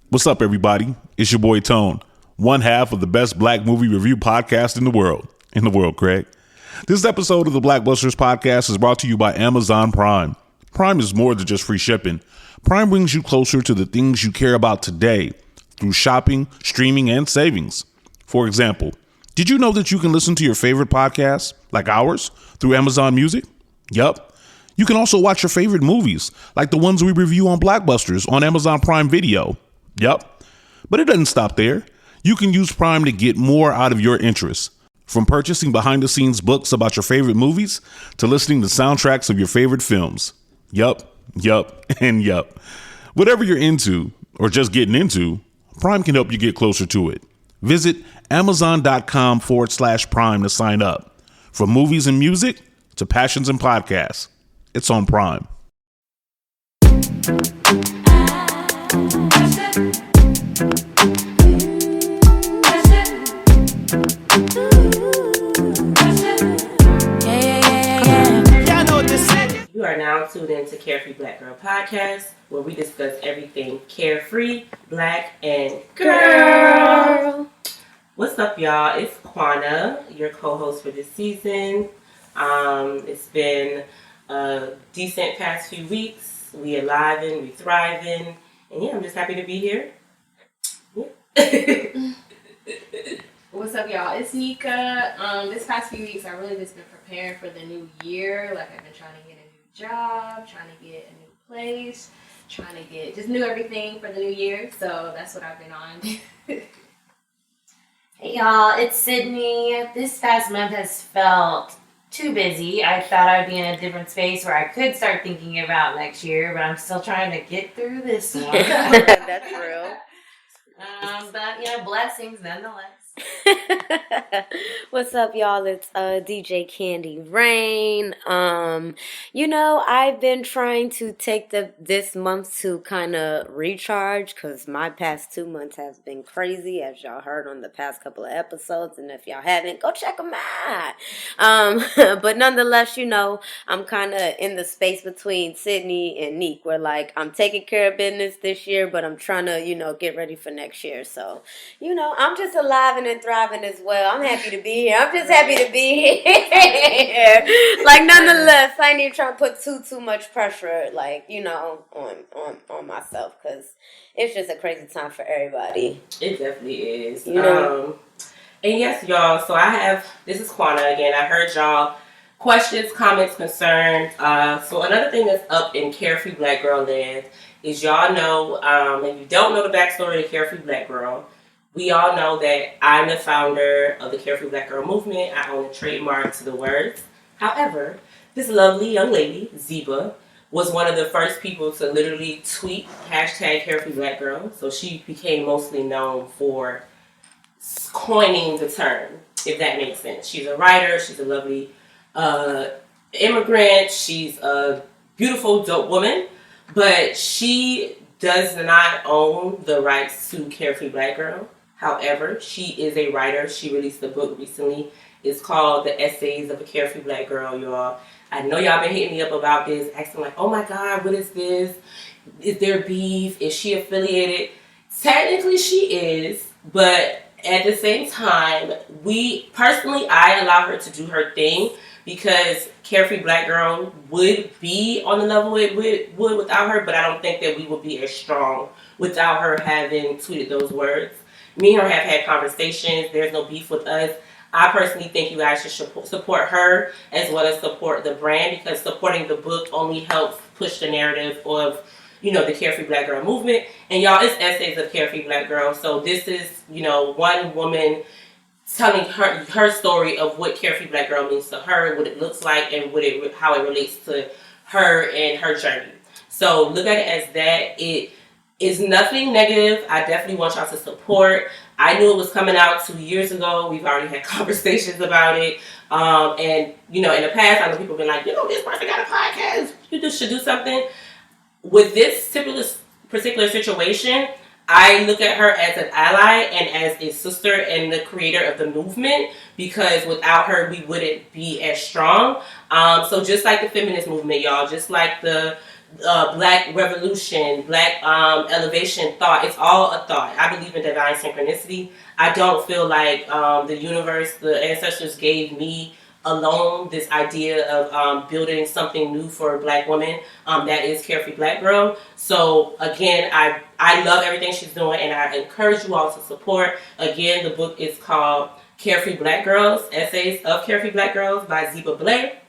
What's up, everybody? It's your boy Tone, one half of the best black movie review podcast in the world. Craig. This episode of the Blackbusters podcast is brought to you by Amazon Prime. Prime is more than just free shipping. Prime brings you closer to the things you care about today through shopping, streaming, and savings. For example, did you know that you can listen to your favorite podcasts, like ours, through Amazon Music? Yup. You can also watch your favorite movies, like the ones we review on Blackbusters on Amazon Prime Video. Yup. But it doesn't stop there. You can use Prime to get more out of your interests. From purchasing behind-the-scenes books about your favorite movies to listening to soundtracks of your favorite films. Yup, and yup. Whatever you're into, or just getting into, Prime can help you get closer to it. Visit Amazon.com/Prime to sign up. From movies and music to passions and podcasts, it's on Prime. You are now tuned into Carefree Black Girl podcast, where we discuss everything carefree, black, and girl. What's up, y'all? It's Quana, your co-host for this season. It's been a decent past few weeks. We alivin', we thriving, and yeah, I'm just happy to be here. Yeah. What's up, y'all? It's Nika. This past few weeks, I've really just been preparing for the new year. Like, I've been trying to get a new job, trying to get a new place, trying to get just new everything for the new year. So that's what I've been on. Hey, y'all. It's Sydney. This past month has felt too busy. I thought I'd be in a different space where I could start thinking about next year, but I'm still trying to get through this one. That's real. But, you know, blessings nonetheless. What's up, y'all? It's DJ CANDYRAINE. You know, I've been trying to take this month to kind of recharge because my past 2 months has been crazy, as y'all heard on the past couple of episodes. And if y'all haven't, go check them out. But nonetheless, you know, I'm kind of in the space between Sydney and Neek, where like I'm taking care of business this year, but I'm trying to, you know, get ready for next year. So, you know, I'm just alive and thriving as well. I'm happy to be here. I'm just happy to be here. Like, nonetheless, I ain't even trying to put too much pressure, like, you know, on myself, because it's just a crazy time for everybody. It definitely is. You know? And yes, y'all, so this is Quana again. I heard y'all questions, comments, concerns. So another thing that's up in Carefree Black Girl land is y'all know, if you don't know the backstory of Carefree Black Girl, we all know that I'm the founder of the Carefree Black Girl movement. I own a trademark to the words. However, this lovely young lady, Zeba, was one of the first people to literally tweet #CareFreeBlackGirl. So she became mostly known for coining the term, if that makes sense. She's a writer. She's a lovely immigrant. She's a beautiful, dope woman. But she does not own the rights to Carefree Black Girl. However, she is a writer. She released a book recently. It's called The Essays of a Carefree Black Girl, y'all. I know y'all been hitting me up about this, asking like, oh my God, what is this? Is there beef? Is she affiliated? Technically she is, but at the same time, I allow her to do her thing because Carefree Black Girl would be on the level it would without her, but I don't think that we would be as strong without her having tweeted those words. Me and her have had conversations. There's no beef with us. I personally think you guys should support her as well as support the brand, because supporting the book only helps push the narrative of, you know, the Carefree Black Girl movement. And y'all, it's Essays of Carefree Black Girl. So this is, you know, one woman telling her story of what Carefree Black Girl means to her, what it looks like, and how it relates to her and her journey. So look at it as that. It is nothing negative. I definitely want y'all to support. I knew it was coming out 2 years ago. We've already had conversations about it. And, you know, in the past, I know people have been like, you know, this person got a podcast. You just should do something. With this particular situation, I look at her as an ally and as a sister and the creator of the movement, because without her, we wouldn't be as strong. So just like the feminist movement, y'all, just like the Black revolution, Black elevation thought. It's all a thought. I believe in divine synchronicity. I don't feel like the universe, the ancestors gave me alone this idea of building something new for Black women. That is Carefree Black Girl. So again, I love everything she's doing, and I encourage you all to support. Again, the book is called Carefree Black Girls, Essays of Carefree Black Girls by Ziba Blay.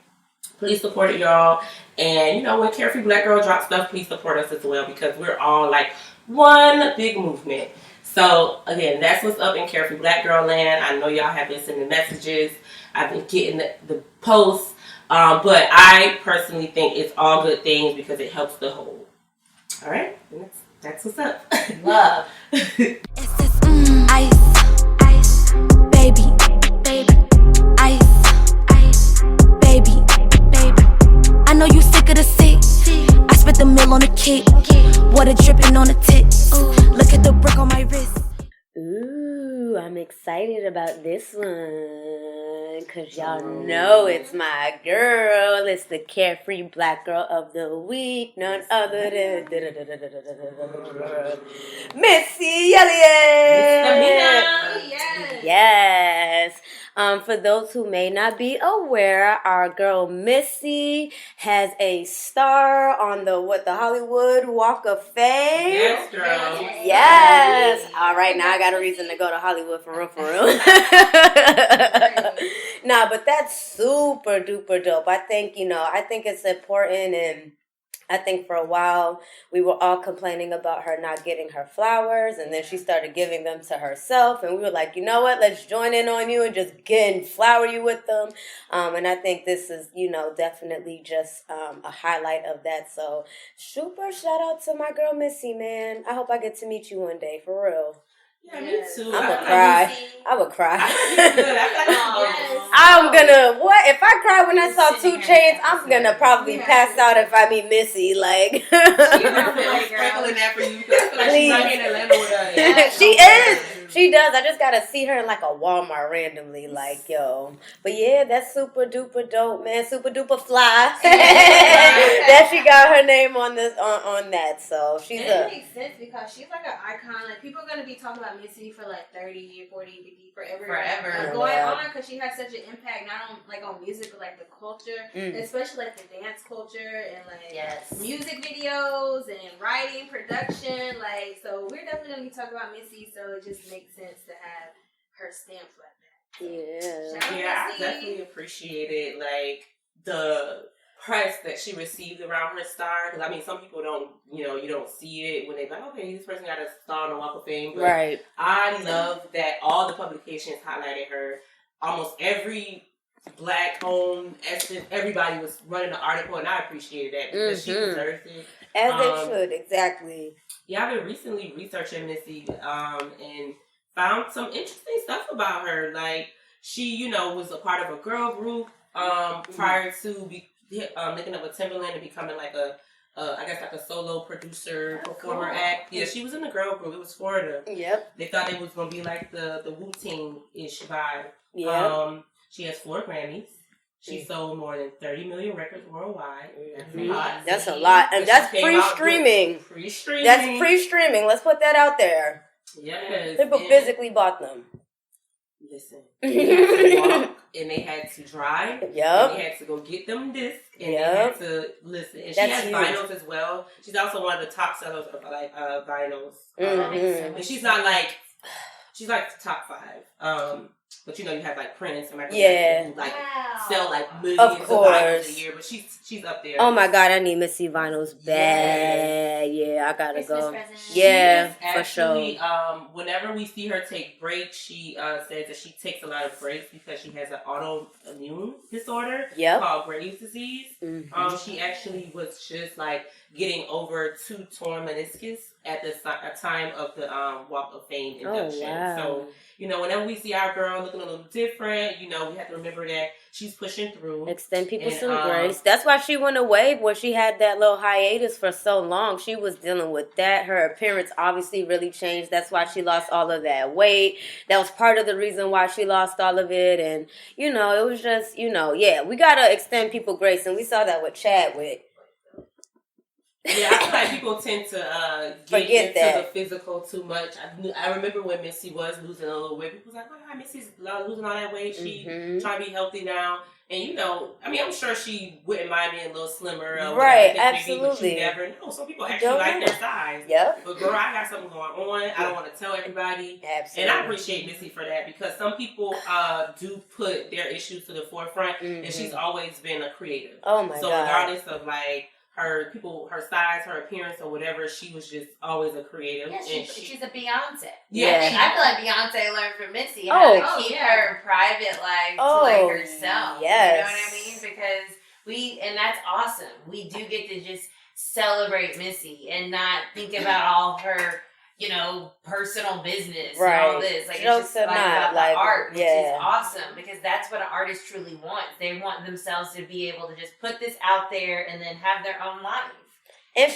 Please support it, y'all. And, when Carefree Black Girl drops stuff, please support us as well, because we're all like one big movement. So, again, that's what's up in Carefree Black Girl land. I know y'all have been sending messages. I've been getting the posts. But I personally think it's all good things because it helps the whole. All right? That's what's up. Love. It's just ice, baby, ice, baby. I know you sick of the sick. I spent the mill on the kick. Water dripping on the tits. Look at the brick on my wrist. Ooh, I'm excited about this one, because y'all know it's my girl. It's the Carefree Black Girl of the Week. None other than Missy Elliot. Yes. For those who may not be aware, our girl Missy has a star on the Hollywood Walk of Fame. Yes, girl. Yes. All right, now I got a reason to go to Hollywood for real. Nah, but that's super duper dope. I think it's important, and I think for a while we were all complaining about her not getting her flowers, and then she started giving them to herself, and we were like, you know what, let's join in on you and just flower you with them. And I think this is, definitely just a highlight of that. So super shout out to my girl Missy, man. I hope I get to meet you one day, for real. Yeah, me too. I would cry. Yes. I'm gonna, if I cry when I saw 2 Chainz, I'm gonna probably pass out if I meet Missy, like. Sprinkling that for you. She's not here in Atlanta with us. She is. She does. I just gotta see her in like a Walmart randomly, like, yo. But yeah, that's super duper dope, man. Super duper fly. That she got her name on this on that. So she's it makes sense because she's like an icon. Like, people are gonna be talking about Missy for like 30, 40, 50, forever. Going on, because she has such an impact not on music, but like the culture, especially like the dance culture and like music videos and writing, production. Like, so we're definitely gonna be talking about Missy. So it just makes sense to have her stamped like that. Yeah, I definitely appreciated like the press that she received around her star. Because I mean, some people don't, you don't see it when they're like, okay, this person got a star on the Walk of Fame. But right. I love that all the publications highlighted her. Almost every Black-owned essence, everybody was running an article, and I appreciated that because she deserves it. As they should, exactly. Yeah, I've been recently researching Missy and found some interesting stuff about her. Like, she, was a part of a girl group prior to making up with Timberland and becoming like a solo producer, performer act. Yeah, she was in the girl group. It was Florida. Yep. They thought it was going to be like the Wu-Ting-ish vibe. Yeah. She has 4 Grammys. She sold more than 30 million records worldwide. That's a lot. And that's pre-streaming. That's pre-streaming. Let's put that out there. Yes. People physically bought them. Listen. They had to walk, and they had to drive. Yep. And they had to go get them discs, and they had to listen. And she has vinyls as well. She's also one of the top sellers of like vinyls. And she's not like, she's like top 5. But you have like Prince and Michael Jackson who like sell like millions of vinyls a year. But she's up there. Oh my God, I need Missy vinyls bad. Yeah, I gotta go. Yeah, for sure. Whenever we see her take breaks, she says that she takes a lot of breaks because she has an autoimmune disorder called Graves' disease. She actually was just like getting over 2 torn meniscus at the time of the Walk of Fame induction. Oh, wow. So, whenever we see our girl looking a little different, we have to remember that she's pushing through. Extend people some grace. That's why she went away when she had that little hiatus for so long. She was dealing with that. Her appearance obviously really changed. That's why she lost all of that weight. That was part of the reason why she lost all of it. And, it was just, we got to extend people grace. And we saw that with Chadwick. Yeah, I feel like people tend to get Forget into that. the physical too much. I remember when Missy was losing a little weight. People was like, "Oh, God, Missy's losing all that weight. She trying to be healthy now." And you know, I mean, I'm sure she wouldn't mind being a little slimmer. Right, whatever the case may be, but absolutely. you never know. Some people actually like their size. Yep. But girl, I got something going on. I don't want to tell everybody. Absolutely. And I appreciate Missy for that because some people do put their issues to the forefront, and she's always been a creative. Oh my So God. regardless of like her size, her appearance, or whatever, she was just always a creative. Yeah, and she's a Beyonce. Yeah. And I feel like Beyonce learned from Missy how to keep her private life to like herself. Yes. You know what I mean? Because and that's awesome. We do get to just celebrate Missy and not think about all her, you know, personal business and all this. Like, it's just like about the art, which is awesome because that's what an artist truly wants. They want themselves to be able to just put this out there and then have their own life. And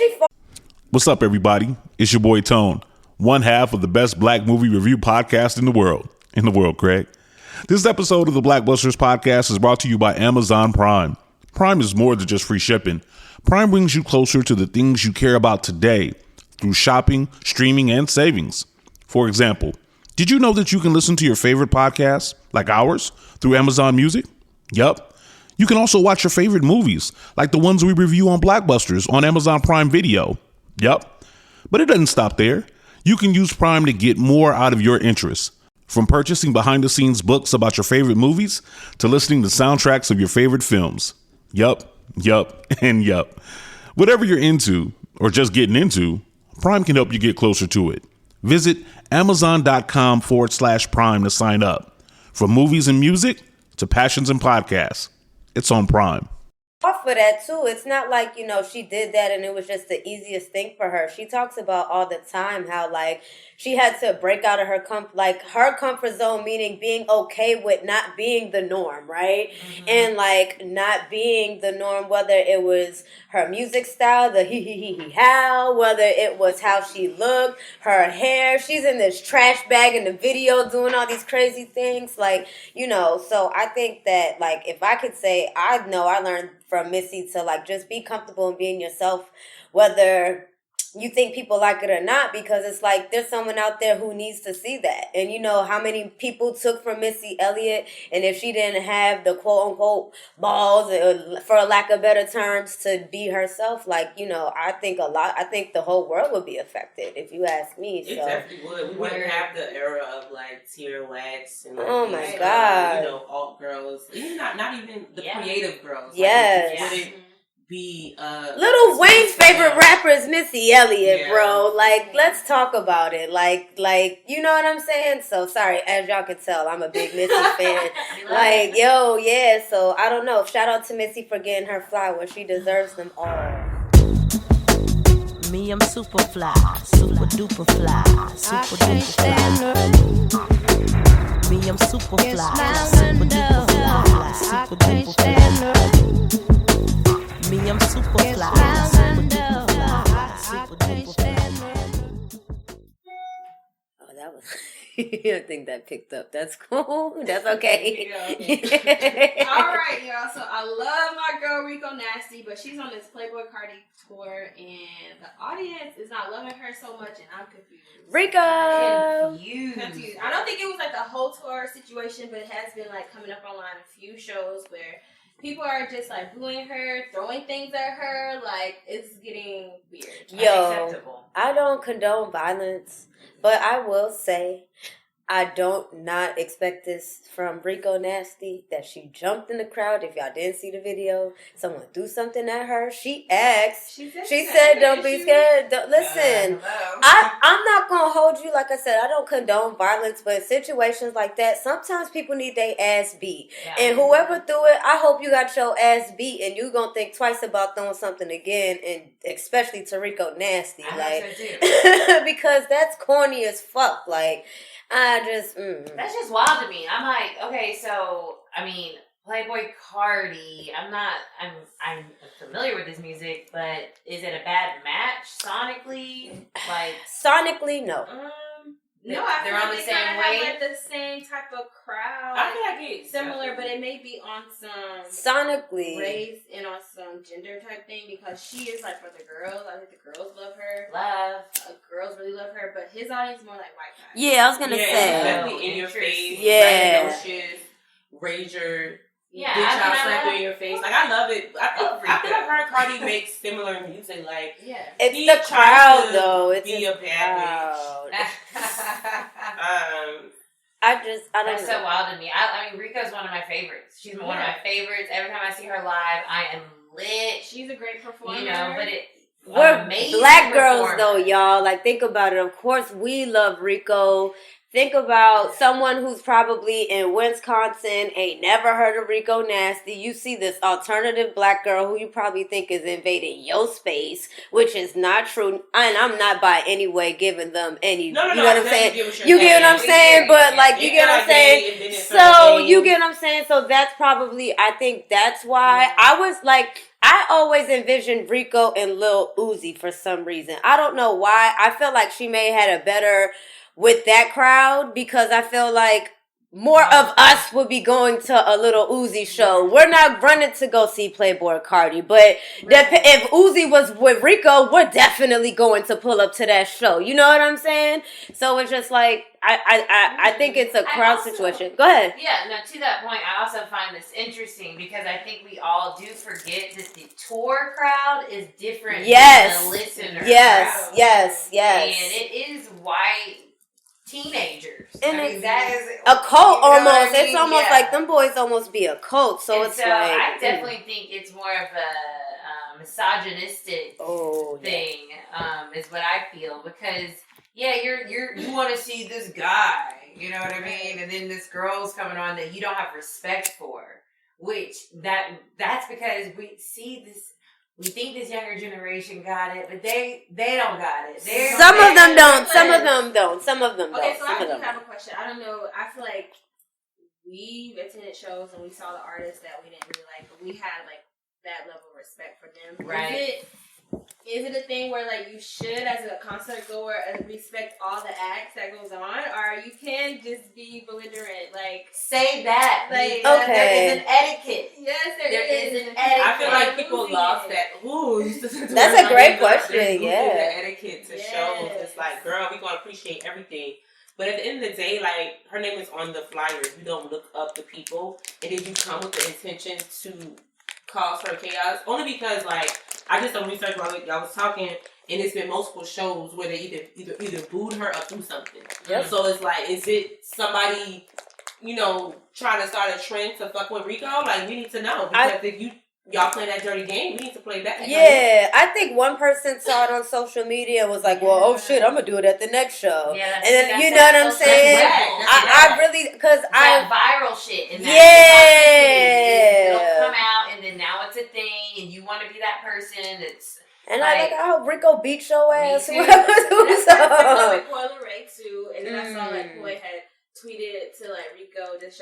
What's up, everybody? It's your boy Tone, one half of the best black movie review podcast in the world. Craig. This episode of the Blackbusters podcast is brought to you by Amazon Prime. Prime is more than just free shipping. Prime brings you closer to the things you care about today through shopping, streaming, and savings. For example, did you know that you can listen to your favorite podcasts, like ours, through Amazon Music? Yup. You can also watch your favorite movies, like the ones we review on Blackbusters on Amazon Prime Video. Yup. But it doesn't stop there. You can use Prime to get more out of your interests. From purchasing behind-the-scenes books about your favorite movies to listening to soundtracks of your favorite films. Yup, and yup. Whatever you're into, or just getting into, Prime can help you get closer to it. Visit Amazon.com/Prime to sign up. From movies and music to passions and podcasts, it's on Prime. Off of that too, it's not like, you know, she did that and it was just the easiest thing for her. She talks about all the time how like she had to break out of her comfort zone, meaning being okay with not being the norm, right? And like not being the norm, whether it was her music style, the how, whether it was how she looked, her hair. She's in this trash bag in the video doing all these crazy things, like, you know. So I think that like if I could say, I know I learned from Missy to like just be comfortable in being yourself, whether you think people like it or not, because it's like there's someone out there who needs to see that. And you know how many people took from Missy Elliot, and if she didn't have the quote unquote balls, for lack of better terms, to be herself, like, you know, I think the whole world would be affected if you ask me. It definitely would. We wouldn't have the era of like Tear Wax and oh my God, you know, alt girls, even not even the creative girls. Yes. Like, it wouldn't be Lil Wayne's favorite rapper is Missy Elliot, bro. Like, let's talk about it. Like, you know what I'm saying? So sorry, as y'all can tell, I'm a big Missy fan. Like, so I don't know. Shout out to Missy for getting her flowers. She deserves them all. Me, I'm super fly, super duper fly, super duper fly. Me, I'm super fly, super duper fly, super duper fly. Me, I'm super fly, super duper fly, super duper fly. Oh, that was... I think that picked up. That's cool. That's okay. All right, y'all. So I love my girl Rico Nasty, but she's on this PLAYBOI CARTI tour, and the audience is not loving her so much, and I'm confused. Rico! Confused. I don't think it was like the whole tour situation, but it has been like coming up online a few shows where people are just like booing her, throwing things at her. Like, it's getting weird. Yo, I don't condone violence, but I will say I don't not expect this from Rico Nasty, that she jumped in the crowd. If y'all didn't see the video, someone threw something at her. She asked. She said, don't be scared. Listen, I'm not going to hold you. Like I said, I don't condone violence, but in situations like that, sometimes people need their ass beat. Yeah. And whoever threw it, I hope you got your ass beat and you going to think twice about throwing something again, and especially to Rico Nasty. Because that's corny as fuck. Like, that's just wild to me. I'm like, okay, so I mean, PLAYBOI CARTI. I'm familiar with his music, but is it a bad match sonically? Like sonically, no. No, I they're feel on like the they same kind of wave. have like the same type of crowd. I feel like it's similar, but it may be on some sonically race and on some gender type thing because she is like for the girls. I think the girls love her. Girls really love her, but his audience is more like white guys. Yeah, I was gonna say definitely in your face. Yeah, raise your Yeah, bitch out, slap you in your face. Like I love it. I feel like her and Cardi makes similar music. Like it's the crowd though. It's be a bad bitch. I don't That's know. so wild to me. I mean, Rico's one of my favorites. She's one of my favorites. Every time I see her live, I am lit. She's a great performer. You know, but we're black girls though, y'all. Like, think about it. Of course, we love Rico. Think about someone who's probably in Wisconsin, ain't never heard of Rico Nasty. You see this alternative black girl who you probably think is invading your space, which is not true. And I'm not by any way giving them any, you know what I'm saying? You get what I'm saying? But like, you get what I'm saying? So, you get what I'm saying? So that's probably, I think that's why I was like, I always envisioned Rico and Lil Uzi for some reason. I don't know why. I feel like she may have had a better with that crowd because I feel like more of us would be going to a Lil Uzi show. We're not running to go see PLAYBOI CARTI, but if Uzi was with Rico, we're definitely going to pull up to that show. You know what I'm saying? So it's just like I think it's a crowd situation. Go ahead. Yeah, no, to that point, I also find this interesting because I think we all do forget that the tour crowd is different than the listener crowd. Yes. And it is white teenagers. And I mean, that is a cult almost. I mean? It's almost like them boys almost be a cult. So it's like I definitely think it's more of a misogynistic thing. Is what I feel because you want to see this guy, you know what I mean, and then this girl's coming on that you don't have respect for, which that's because we see this. We think this younger generation got it, but they don't got it. Some of them don't. Some of them don't. Okay, so I do have a question. I don't know. I feel like we attended shows and we saw the artists that we didn't really like, but we had like that level of respect for them. Right. Is it a thing where like you should, as a concert goer, respect all the acts that goes on, or you can just be belligerent? Like say that. Like there is an etiquette. Yes, there is an etiquette. I feel like people lost that. That's a great question. Yeah. The etiquette to shows. It's like, girl, we gonna appreciate everything. But at the end of the day, like, her name is on the flyer. You don't look up the people, and then you come with the intention to cause her chaos. Only because, like, I did some research while y'all was talking, and it's been multiple shows where they either booed her or threw something. Yep. So it's like, is it somebody, trying to start a trend to fuck with Rico? Like, we need to know because if y'all play that dirty game, we need to play that. Yeah, I think one person saw it on social media and was like, well, oh shit, I'm gonna do it at the next show. Yeah, and then, you know what I'm saying? I really, because viral shit. And it'll come out and then now it's a thing and you want to be that person that's. And I hope Rico beat your ass. That's with Coi Leray too. And then I saw like Coi had tweeted to like Rico just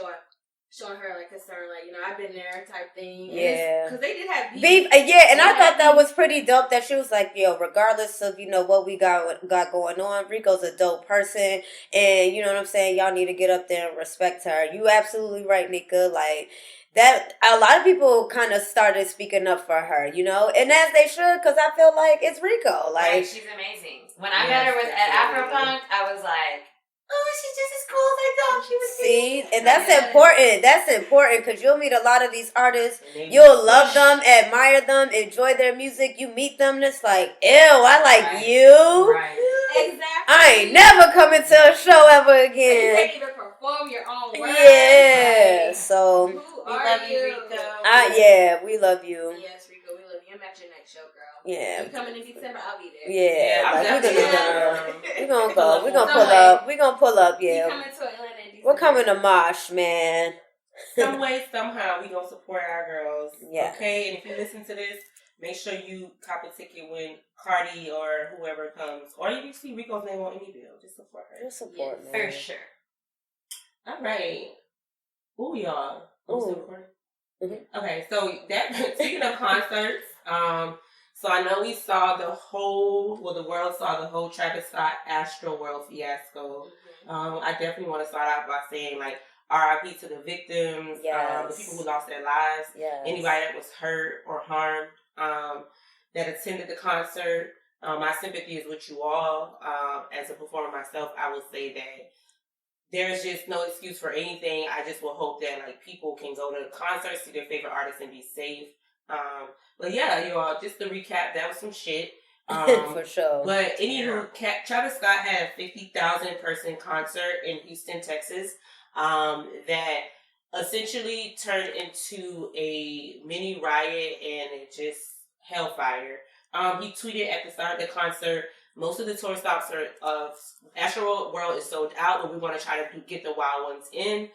showing her like concern, like, I've been there type thing. Yeah. Because they did have beef. Yeah, and I thought that was pretty dope that she was like, regardless of, what we got going on, Rico's a dope person. And you know what I'm saying? Y'all need to get up there and respect her. You absolutely right, Nika. Like, that a lot of people kind of started speaking up for her, and as they should, because I feel like it's Rico. Like, right, she's amazing. When I met her at Afropunk, I was like, oh, she's just as cool as I thought she would be. See, and that's important. That's important because you'll meet a lot of these artists. You'll love them, admire them, enjoy their music. You meet them, and it's like, ew, I like you. Right. Exactly. I ain't never coming to a show ever again. You can't even perform your own work. Yeah, like, so we love you, Rico. Yeah, we love you. Yes, Rico, we love you. I'm at your next show, girl. Yeah. You coming in December? I'll be there. Yeah, we're gonna go. We're gonna pull up. We're gonna pull up. Yeah. We coming to Atlanta in December. We're coming to Mosh, man. Some way, somehow, we gonna support our girls. Yeah. Okay, and if you listen to this, make sure you cop a ticket when CARTI or whoever comes, or you can see Rico's name on any bill. Just support her. Just support, man. For sure. All right. Ooh, y'all. I'm still recording. Mm-hmm. Okay, so that speaking of concerts, So I know we saw the world saw the whole Travis Scott Astroworld fiasco. I definitely want to start out by saying, like, RIP to the victims, the people who lost their lives, anybody that was hurt or harmed, that attended the concert. My sympathy is with you all. As a performer myself, I will say that there's just no excuse for anything. I just will hope that, like, people can go to concerts, see their favorite artists, and be safe. But yeah, you all, just to recap, that was some shit. For sure. But anywho, Travis Scott had a 50,000 person concert in Houston, Texas, that essentially turned into a mini riot and it just hellfire. He tweeted at the start of the concert, most of the tour stops of Astroworld is sold out, but we want to try to get the wild ones in.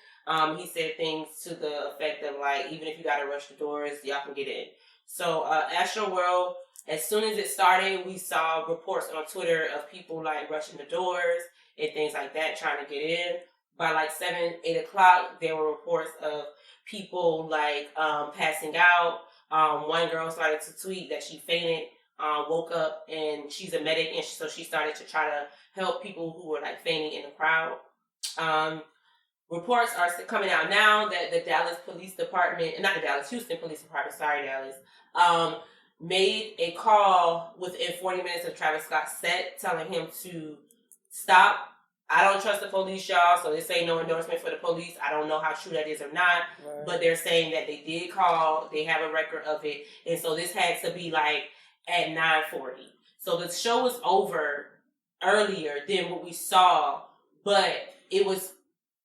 He said things to the effect of, like, even if you got to rush the doors, y'all can get in. So Astroworld, as soon as it started, we saw reports on Twitter of people, like, rushing the doors and things like that, trying to get in. By, like, 7, 8 o'clock, there were reports of people, like, passing out. One girl started to tweet that she fainted, woke up, and she's a medic, and so she started to try to help people who were, like, fainting in the crowd. Reports are coming out now that the Dallas Police Department, not the Houston Police Department, sorry, Dallas, made a call within 40 minutes of Travis Scott's set telling him to stop. I don't trust the police, y'all, so this ain't no endorsement for the police. I don't know how true that is or not, but they're saying that they did call, they have a record of it, and so this had to be, like, at 9:40. So the show was over earlier than what we saw, but it was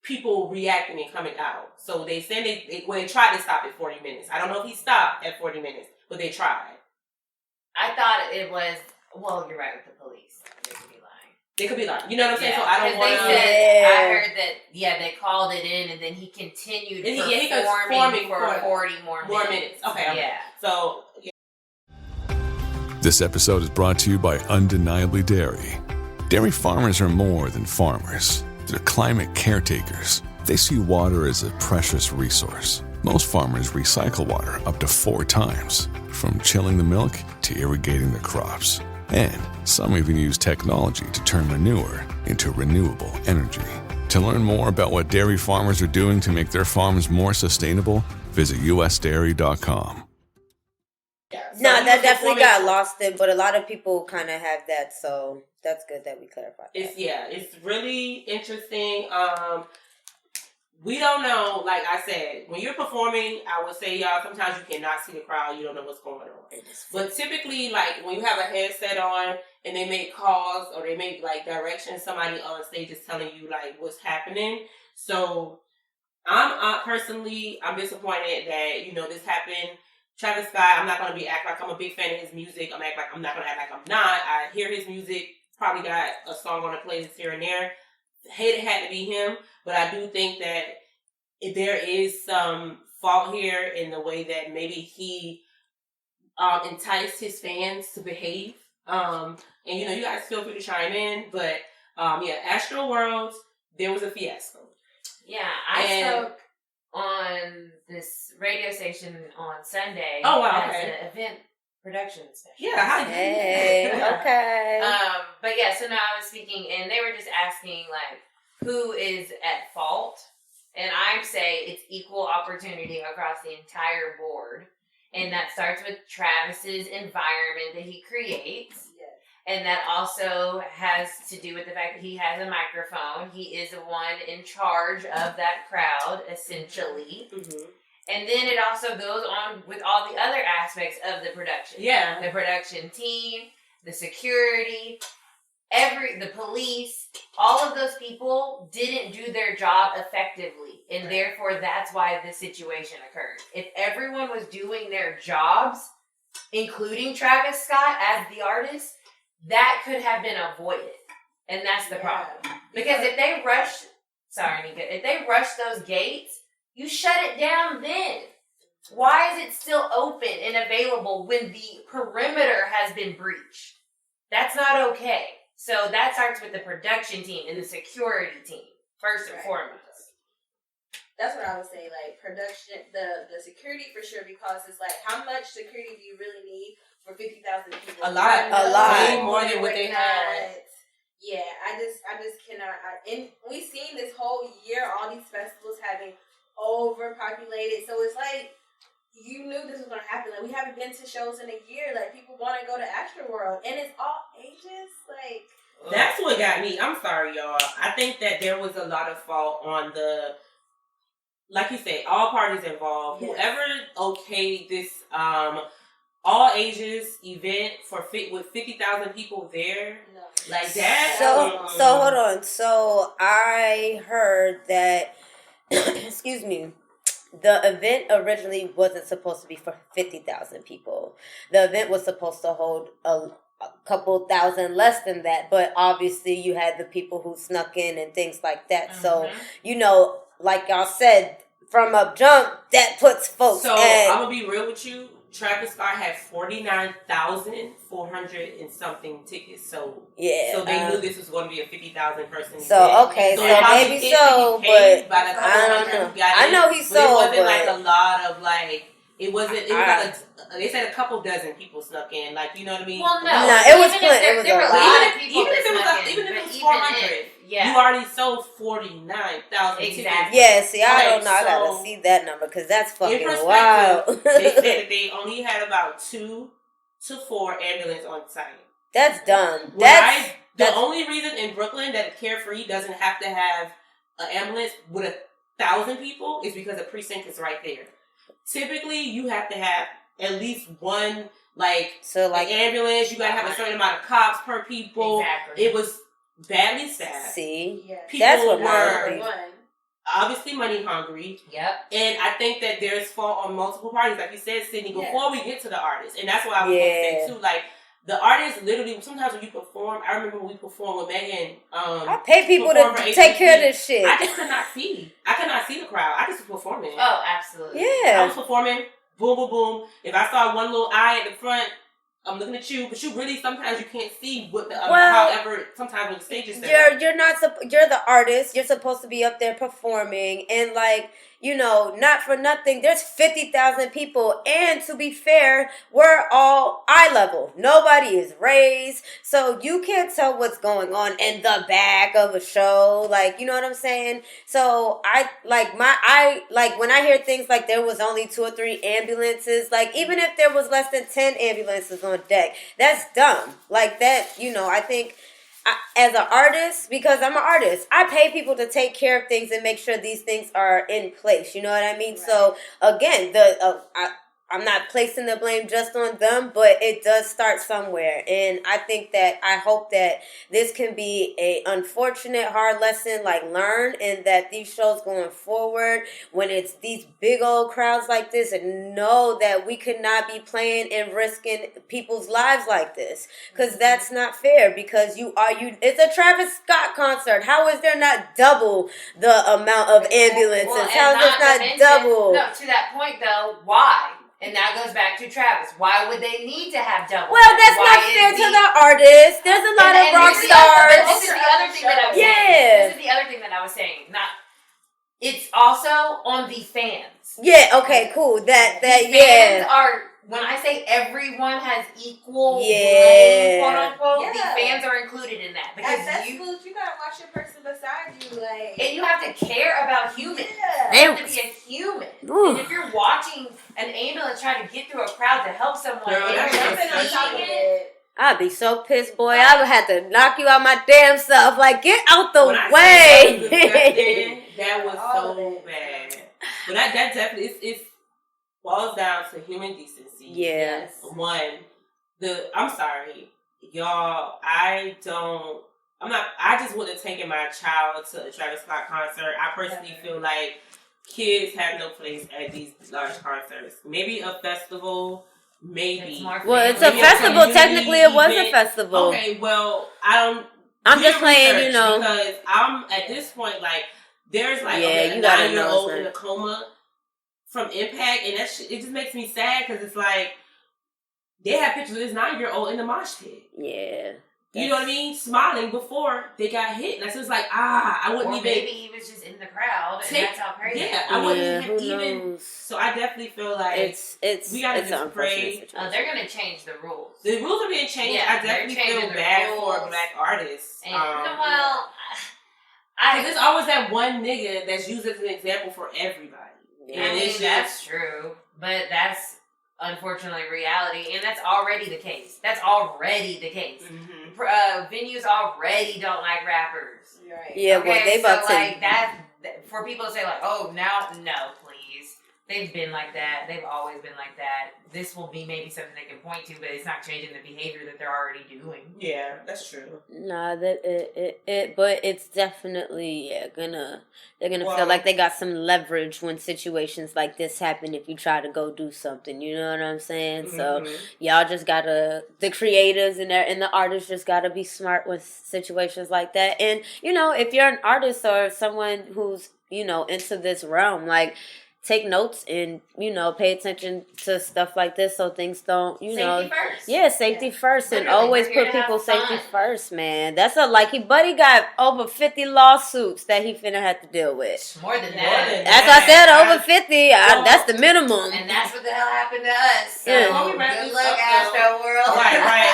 people reacting and coming out. So they said they tried to stop at 40 minutes. I don't know if he stopped at 40 minutes, but they tried. I thought it was, well, you're right with the police. They could be lying. You know what I'm saying? So I don't want to... I heard that, they called it in and then he continued performing for 40 more minutes. Okay. Yeah. So... This episode is brought to you by Undeniably Dairy. Dairy farmers are more than farmers. They're climate caretakers. They see water as a precious resource. Most farmers recycle water up to 4 times, from chilling the milk to irrigating the crops. And some even use technology to turn manure into renewable energy. To learn more about what dairy farmers are doing to make their farms more sustainable, visit usdairy.com. Yeah, so no, that definitely got lost in, but a lot of people kind of have that, so that's good that we clarified that. It's really interesting. We don't know, like I said, when you're performing, I would say, y'all, sometimes you cannot see the crowd, you don't know what's going on. But typically, like, when you have a headset on and they make calls or they make, like, directions, somebody on stage is telling you, like, what's happening. So, I'm disappointed that, this happened. Travis Scott, I'm not going to act like I'm a big fan of his music. I'm not going to act like I'm not. I hear his music, probably got a song on the playlist here and there. Hate it had to be him, but I do think that there is some fault here in the way that maybe he enticed his fans to behave. And you guys feel free to chime in, but Astroworld, there was a fiasco. Yeah, I spoke on this radio station on Sunday as an event production special. Yeah, hey, okay. But yeah, so now I was speaking, and they were just asking, like, who is at fault? And I say it's equal opportunity across the entire board. And that starts with Travis's environment that he creates. Yes. And that also has to do with the fact that he has a microphone. He is the one in charge of that crowd, essentially. Mm-hmm. And then it also goes on with all the other aspects of the production. Yeah. The production team, the security, the police, all of those people didn't do their job effectively. And therefore, that's why the situation occurred. If everyone was doing their jobs, including Travis Scott as the artist, that could have been avoided. And that's the problem. Because if they rush those gates, you shut it down then. Why is it still open and available when the perimeter has been breached? That's not okay. So that starts with the production team and the security team, first and foremost. That's what I would say, like, production, the security for sure, because it's like, how much security do you really need for 50,000 people. A lot. Way more than what they had. Yeah, I just cannot. And we've seen this whole year all these festivals having overpopulated. So it's like you knew this was gonna happen. Like we haven't been to shows in a year. Like people want to go to Astroworld, and it's all ages. Like that's what got me. I'm sorry, y'all. I think that there was a lot of fault on the, like you say, all parties involved. Yes. Whoever okayed this all ages event with 50,000 people there, like that. So hold on. So I heard that. Excuse me. The event originally wasn't supposed to be for 50,000 people. The event was supposed to hold a couple thousand less than that, but obviously you had the people who snuck in and things like that. So, you know, like y'all said, from up jump, that puts folks So, I'm going to be real with you. Travis Scott had 49,400 and something tickets sold. Yeah. So they knew this was going to be a 50,000 person so, event. Okay, so maybe so, but I don't know. I know he sold, but it wasn't like a lot of like, it was like they said a couple dozen people snuck in, like, you know what I mean? Well, no, it was plenty. It was a lot. Even if it was 400, you already sold 49,000 tickets. Yeah, see, I don't know. I gotta see that number because that's fucking wild. They said that they only had about 2 to 4 ambulance on site. That's dumb. The only reason in Brooklyn that Carefree doesn't have to have an ambulance with 1,000 people is because the precinct is right there. Typically, you have to have at least one, ambulance. You gotta have a certain amount of cops per people. Exactly. It was badly staffed. See? Yeah. That's what were obviously money hungry. Yep. And I think that there's fault on multiple parties. Like you said, Sydney, before we get to the artists. And that's what I was going to say, too. Like, the artists literally, sometimes when you perform, I remember when we performed with Megan. I pay people to take care of this shit. I just could not see. I could not see the crowd. I just was performing. Oh, absolutely. Yeah. I was performing. Boom, boom, boom. If I saw one little eye at the front, I'm looking at you, but you really sometimes you can't see what the however sometimes when the stage is set. You're the artist. You're supposed to be up there performing, and like, you know, not for nothing, there's 50,000 people, and to be fair, we're all eye level. Nobody is raised, so you can't tell what's going on in the back of a show. Like, you know what I'm saying? So when I hear things like there was only 2 or 3 ambulances, like even if there was less than 10 ambulances on deck, that's dumb. Like that, you know, I think as an artist, because I'm an artist, I pay people to take care of things and make sure these things are in place. You know what I mean? Right. So again, I'm not placing the blame just on them, but it does start somewhere. And I hope that this can be a unfortunate, hard lesson, like learn, and that these shows going forward, when it's these big old crowds like this, and know that we could not be playing and risking people's lives like this. Because that's not fair, because it's a Travis Scott concert. How is there not double the amount of ambulances? How is there not double? No, to that point though, why? And that goes back to Travis. Why would they need to have double? Well, that's not fair to the artists. There's a lot of rock stars. This is the other thing that I was saying. This is the other thing that I was saying. It's also on the fans. Yeah, okay, cool. Fans are, when I say everyone has equal blame, quote unquote, the fans are included in that. Because you gotta watch the person beside you, and you have to care about humans. You have to be a human. Ooh. And if you're watching an ambulance trying to get through a crowd to help someone, I'd be so pissed, boy. I would have to knock you out my damn self. Like, get out the way. That was so bad. But that definitely it boils down to human decency. Yes. I'm sorry, y'all. I just wouldn't have taken my child to a Travis Scott concert. I personally feel like kids have no place at these large concerts. Maybe a festival. Maybe. Well, it's a festival. Technically, it was a festival. Okay, well, I'm just playing, you know. Because I'm, at this point, like, there's, like, a 9-year-old in a coma from Impact, and that shit, it just makes me sad, because it's like, they have pictures of this 9-year-old in the mosh pit. Yeah. You know what I mean? Smiling before they got hit. And so it's like, I wouldn't even. Maybe he was just in the crowd, and that's how crazy. Yeah, I wouldn't even. Knows? So I definitely feel like we gotta just pray. They're gonna change the rules. The rules are being changed. Yeah, I definitely feel bad for Black artists. And, there's always that one nigga that's used as an example for everybody. Yeah, I mean, that's true, but that's unfortunately reality, and that's already the case. Venues already don't like rappers. Right. Yeah, okay, well, they about so, to like that for people to say like, oh, now, no, please. They've been like that. They've always been like that. This will be maybe something they can point to, but it's not changing the behavior that they're already doing. Yeah, that's true. Nah, but it's definitely they're gonna feel like they got some leverage when situations like this happen if you try to go do something. You know what I'm saying? Mm-hmm. So y'all just gotta, the creatives and the artists just gotta be smart with situations like that. And you know, if you're an artist or someone who's into this realm, like, take notes and, pay attention to stuff like this so things don't, safety first. Yeah, safety first. And always put people's safety first, man. That's Buddy got over 50 lawsuits that he finna have to deal with. More than that. That's what I said, over 50. That's the minimum. And that's what the hell happened to us. So, yeah. Good luck, Astroworld. Right.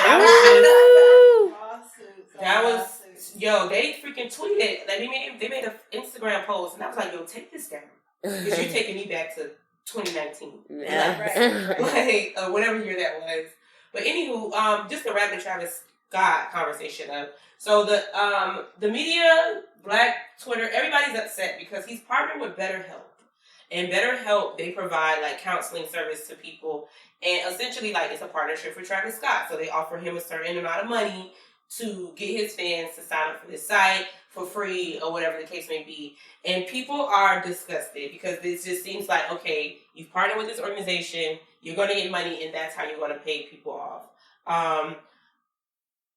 That was, they freaking tweeted. They made an Instagram post, and I was like, yo, take this down. Because you're taking me back to 2019. Yeah. Like, whatever year that was. But anywho, just to wrap the Travis Scott conversation up. So the media, Black Twitter, everybody's upset because he's partnered with BetterHelp. And BetterHelp, they provide like counseling service to people. And essentially, like, it's a partnership for Travis Scott. So they offer him a certain amount of money to get his fans to sign up for this site for free or whatever the case may be. And people are disgusted because this just seems like, okay, you've partnered with this organization, you're going to get money, and that's how you're going to pay people off.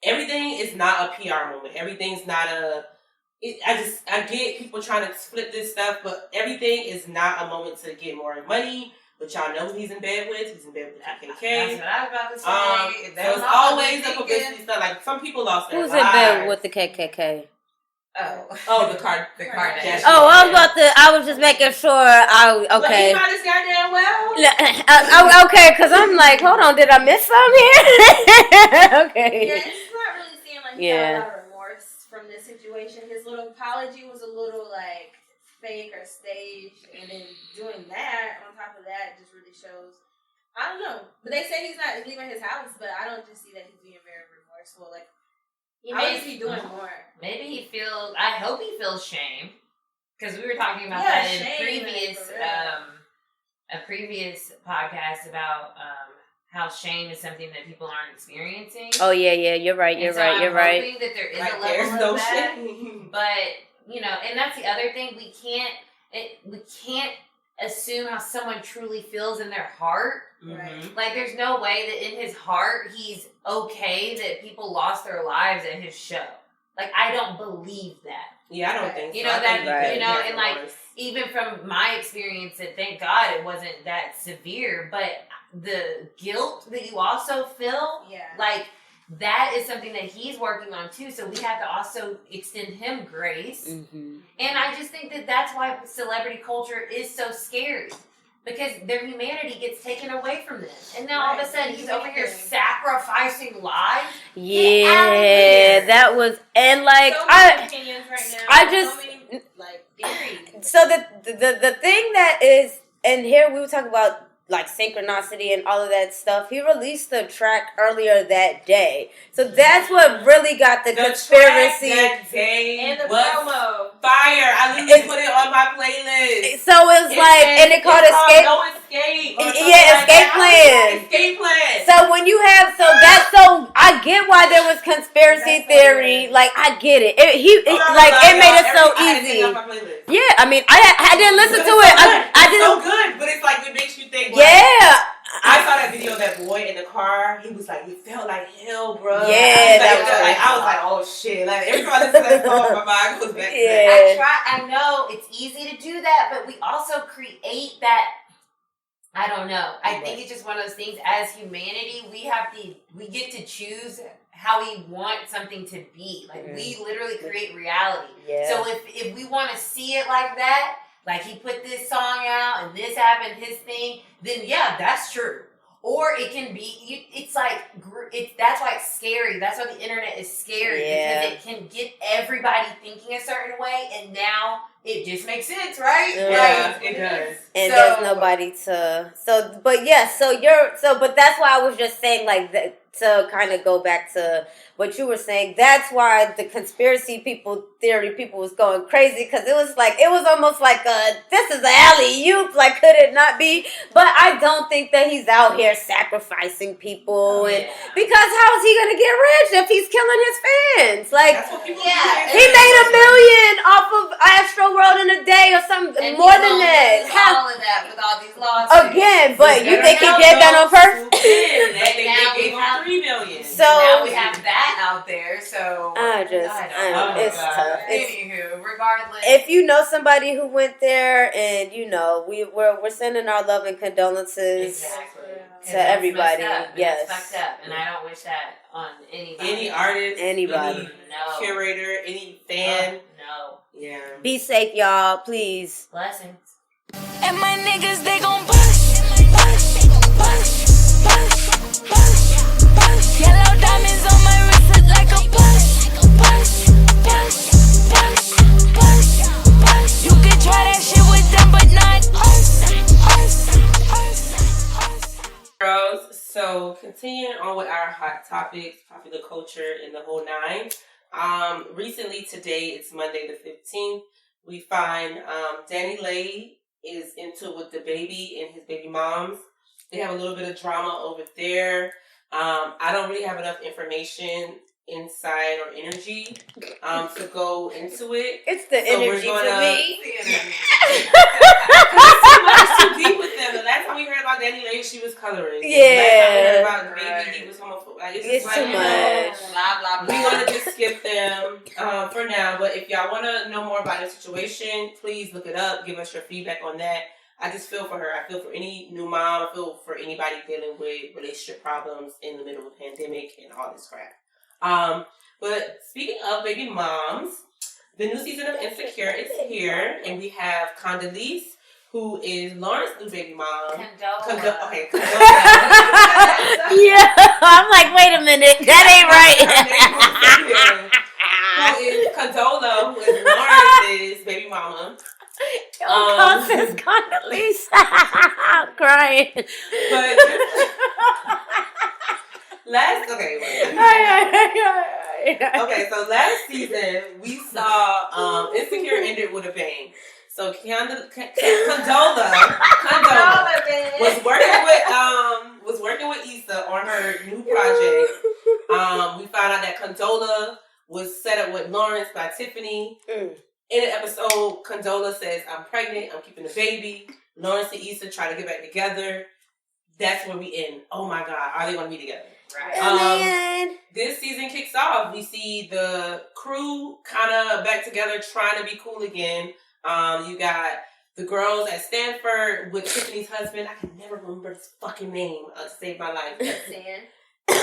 Everything is not a PR moment. Everything's not I get people trying to flip this stuff, but everything is not a moment to get more money. But y'all know who he's in bed with. He's in bed with the KKK. That's what I was about to say. So it's always a publicity stuff. Like, some people lost their lives. Who's in bed with the KKK? The Kardashians. Oh, I was just making sure. Okay. But he might as goddamn well. Okay, because I'm like, hold on, did I miss something here? Okay. Yeah, it's not really seeming like he got a lot of remorse from this situation. His little apology was a little like fake or staged, and then doing that on top of that just really shows. I don't know, but they say he's not leaving his house, but I don't just see that he's being very remorseful. Like, how is he doing more? Maybe he feels. I hope he feels shame, because we were talking about that in a previous podcast about how shame is something that people aren't experiencing. Oh yeah, you're right. You're right. I'm hoping that there is a level of that, but and that's the other thing. We can't assume how someone truly feels in their heart. Mm-hmm. Like, there's no way that in his heart he's okay that people lost their lives at his show. Like, I don't believe that. Yeah, I don't think so. And like, even from my experience, and thank God it wasn't that severe, but the guilt that you also feel, like, that is something that he's working on too. So we have to also extend him grace. Mm-hmm. And I just think that that's why celebrity culture is so scary. Because their humanity gets taken away from them. And now all of a sudden he's over here sacrificing lives. Yeah, that was, and like, so many opinions right now. I just, so many, like, theories. So the thing that is, and here we were talking about like synchronicity and all of that stuff. He released the track earlier that day. So that's what really got the conspiracy. Track that day and the was promo. Fire. I literally put it on my playlist. So it's like, and it called Escape. No Escape. Yeah, Escape Plan. Escape Plan. So when you have, I get why there was conspiracy theory. Like, I get it. It made it so easy. Yeah, I mean, I didn't listen to it. I didn't. So good, but it's like, it makes you think. Yeah. I saw that video of that boy in the car. He was like, it felt like hell, bro. Yeah, I was like, oh shit. Like, every time I listen to that song, my mind goes back to that. I know it's easy to do that, but we also create that. I don't know. I think it's just one of those things. As humanity, we get to choose how we want something to be. Like we literally create reality. Yeah. So if we want to see it like that, like he put this song out and this happened, his thing, then yeah, that's true. Or it can be, it's like, that's why it's scary. That's why the internet is scary. Because it can get everybody thinking a certain way, and now it just makes sense, right? Yeah, it does. And there's nobody to, but that's why I was just saying, like, to kind of go back to what you were saying, that's why the conspiracy people was going crazy, because it was almost like this is an alley-oop, like, could it not be? But I don't think that he's out here sacrificing people, and because how is he gonna get rich if he's killing his fans? Like, he made $1 million off of Astroworld in a day or something, and more than that. All of that with all these lawsuits again, but you think he did that on purpose? They gave him $3 million. So now we have that out there. So it's tough. Anywho, regardless, if you know somebody who went there, and you know, we're sending our love and condolences to everybody. Yes, it's fucked up, and I don't wish that on anybody, any artist, anybody, any curator, any fan. No. Yeah. Be safe, y'all. Please. Blessings. And my niggas, they gon' bust. Yellow diamonds on my wrist look like a bust. You could try that shit with them, but not us. Girls, so continuing on with our hot topics, popular culture, and the whole nine. Recently today, it's Monday the 15th, we find Danny Lay is into with the baby and his baby moms. They have a little bit of drama over there. I don't really have enough information inside or energy to go into it. It's the energy for me. It's too deep with them. The last time we heard about Danny Lay, she was colorist. Yeah. The last time we heard about the baby, he was homophobic. Like, it's too much. Blah, blah, blah. We're going to just skip them for now. But if y'all want to know more about the situation, please look it up. Give us your feedback on that. I just feel for her. I feel for any new mom. I feel for anybody dealing with relationship problems in the middle of a pandemic and all this crap. But speaking of baby moms, the new season of Insecure is here, and we have Condola, who is Lawrence's new baby mom. Condola. Condola. Yeah, I'm like, wait a minute, that ain't right. Who is Condola, who is Lawrence's baby mama. Says Condola. I'm crying. But so last season we saw Insecure ended with a bang. So Condola was working with ISSA on her new project. We found out that Condola was set up with Lawrence by Tiffany. In an episode, Condola says, "I'm pregnant. I'm keeping the baby." Lawrence and ISSA try to get back together. That's where we end. Oh my God, are they going to be together? Right. This season kicks off. We see the crew kind of back together, trying to be cool again. You got the girls at Stanford with Tiffany's husband. I can never remember his fucking name. Saved my life. Stan. I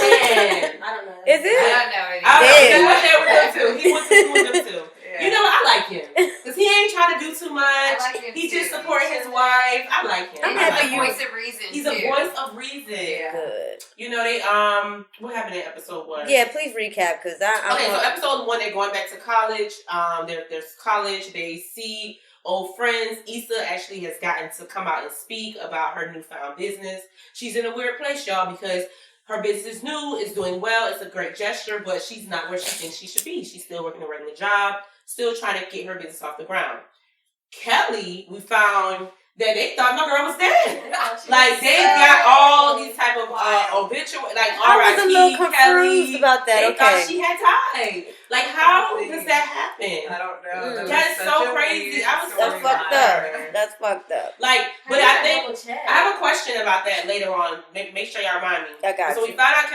don't know. Is it? I don't know. He went there with them too. He went with them too. Yeah. You know, I like him because he ain't trying to do too much. I like him he too. just supports his wife. I like him. He's a voice of reason. He's a voice of reason. Yeah. Good. You know, they what happened in episode 1? Yeah, please recap because so episode 1, they're going back to college. There's college. They see old friends. ISSA actually has gotten to come out and speak about her newfound business. She's in a weird place, y'all, because her business is new, it's doing well, it's a great gesture, but she's not where she thinks she should be. She's still working a regular job, still trying to get her business off the ground. Kelly, we found that they thought my girl was dead. Like, they got all these type of obituary, like I was a little confused Kelly, about that. They Okay. thought she had died. Like, how does that happen? I don't know. That is so crazy. I was so fucked up. That's fucked up. Like, but I think I have a question about that later on. Make sure y'all remind me. I got so you. we found out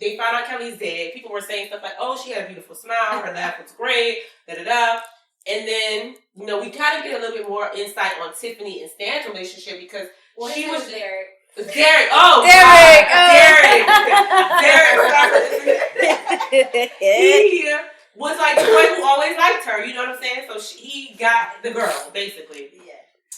they found out Kelly's dead. People were saying stuff like, "Oh, she had a beautiful smile. Her laugh was great." Da da da. And then, you know, we kind of get a little bit more insight on Tiffany and Stan's relationship because she was there. Derek. Oh, Derek. God. Derek. He was like the boy who always liked her. You know what I'm saying? So he got the girl, basically.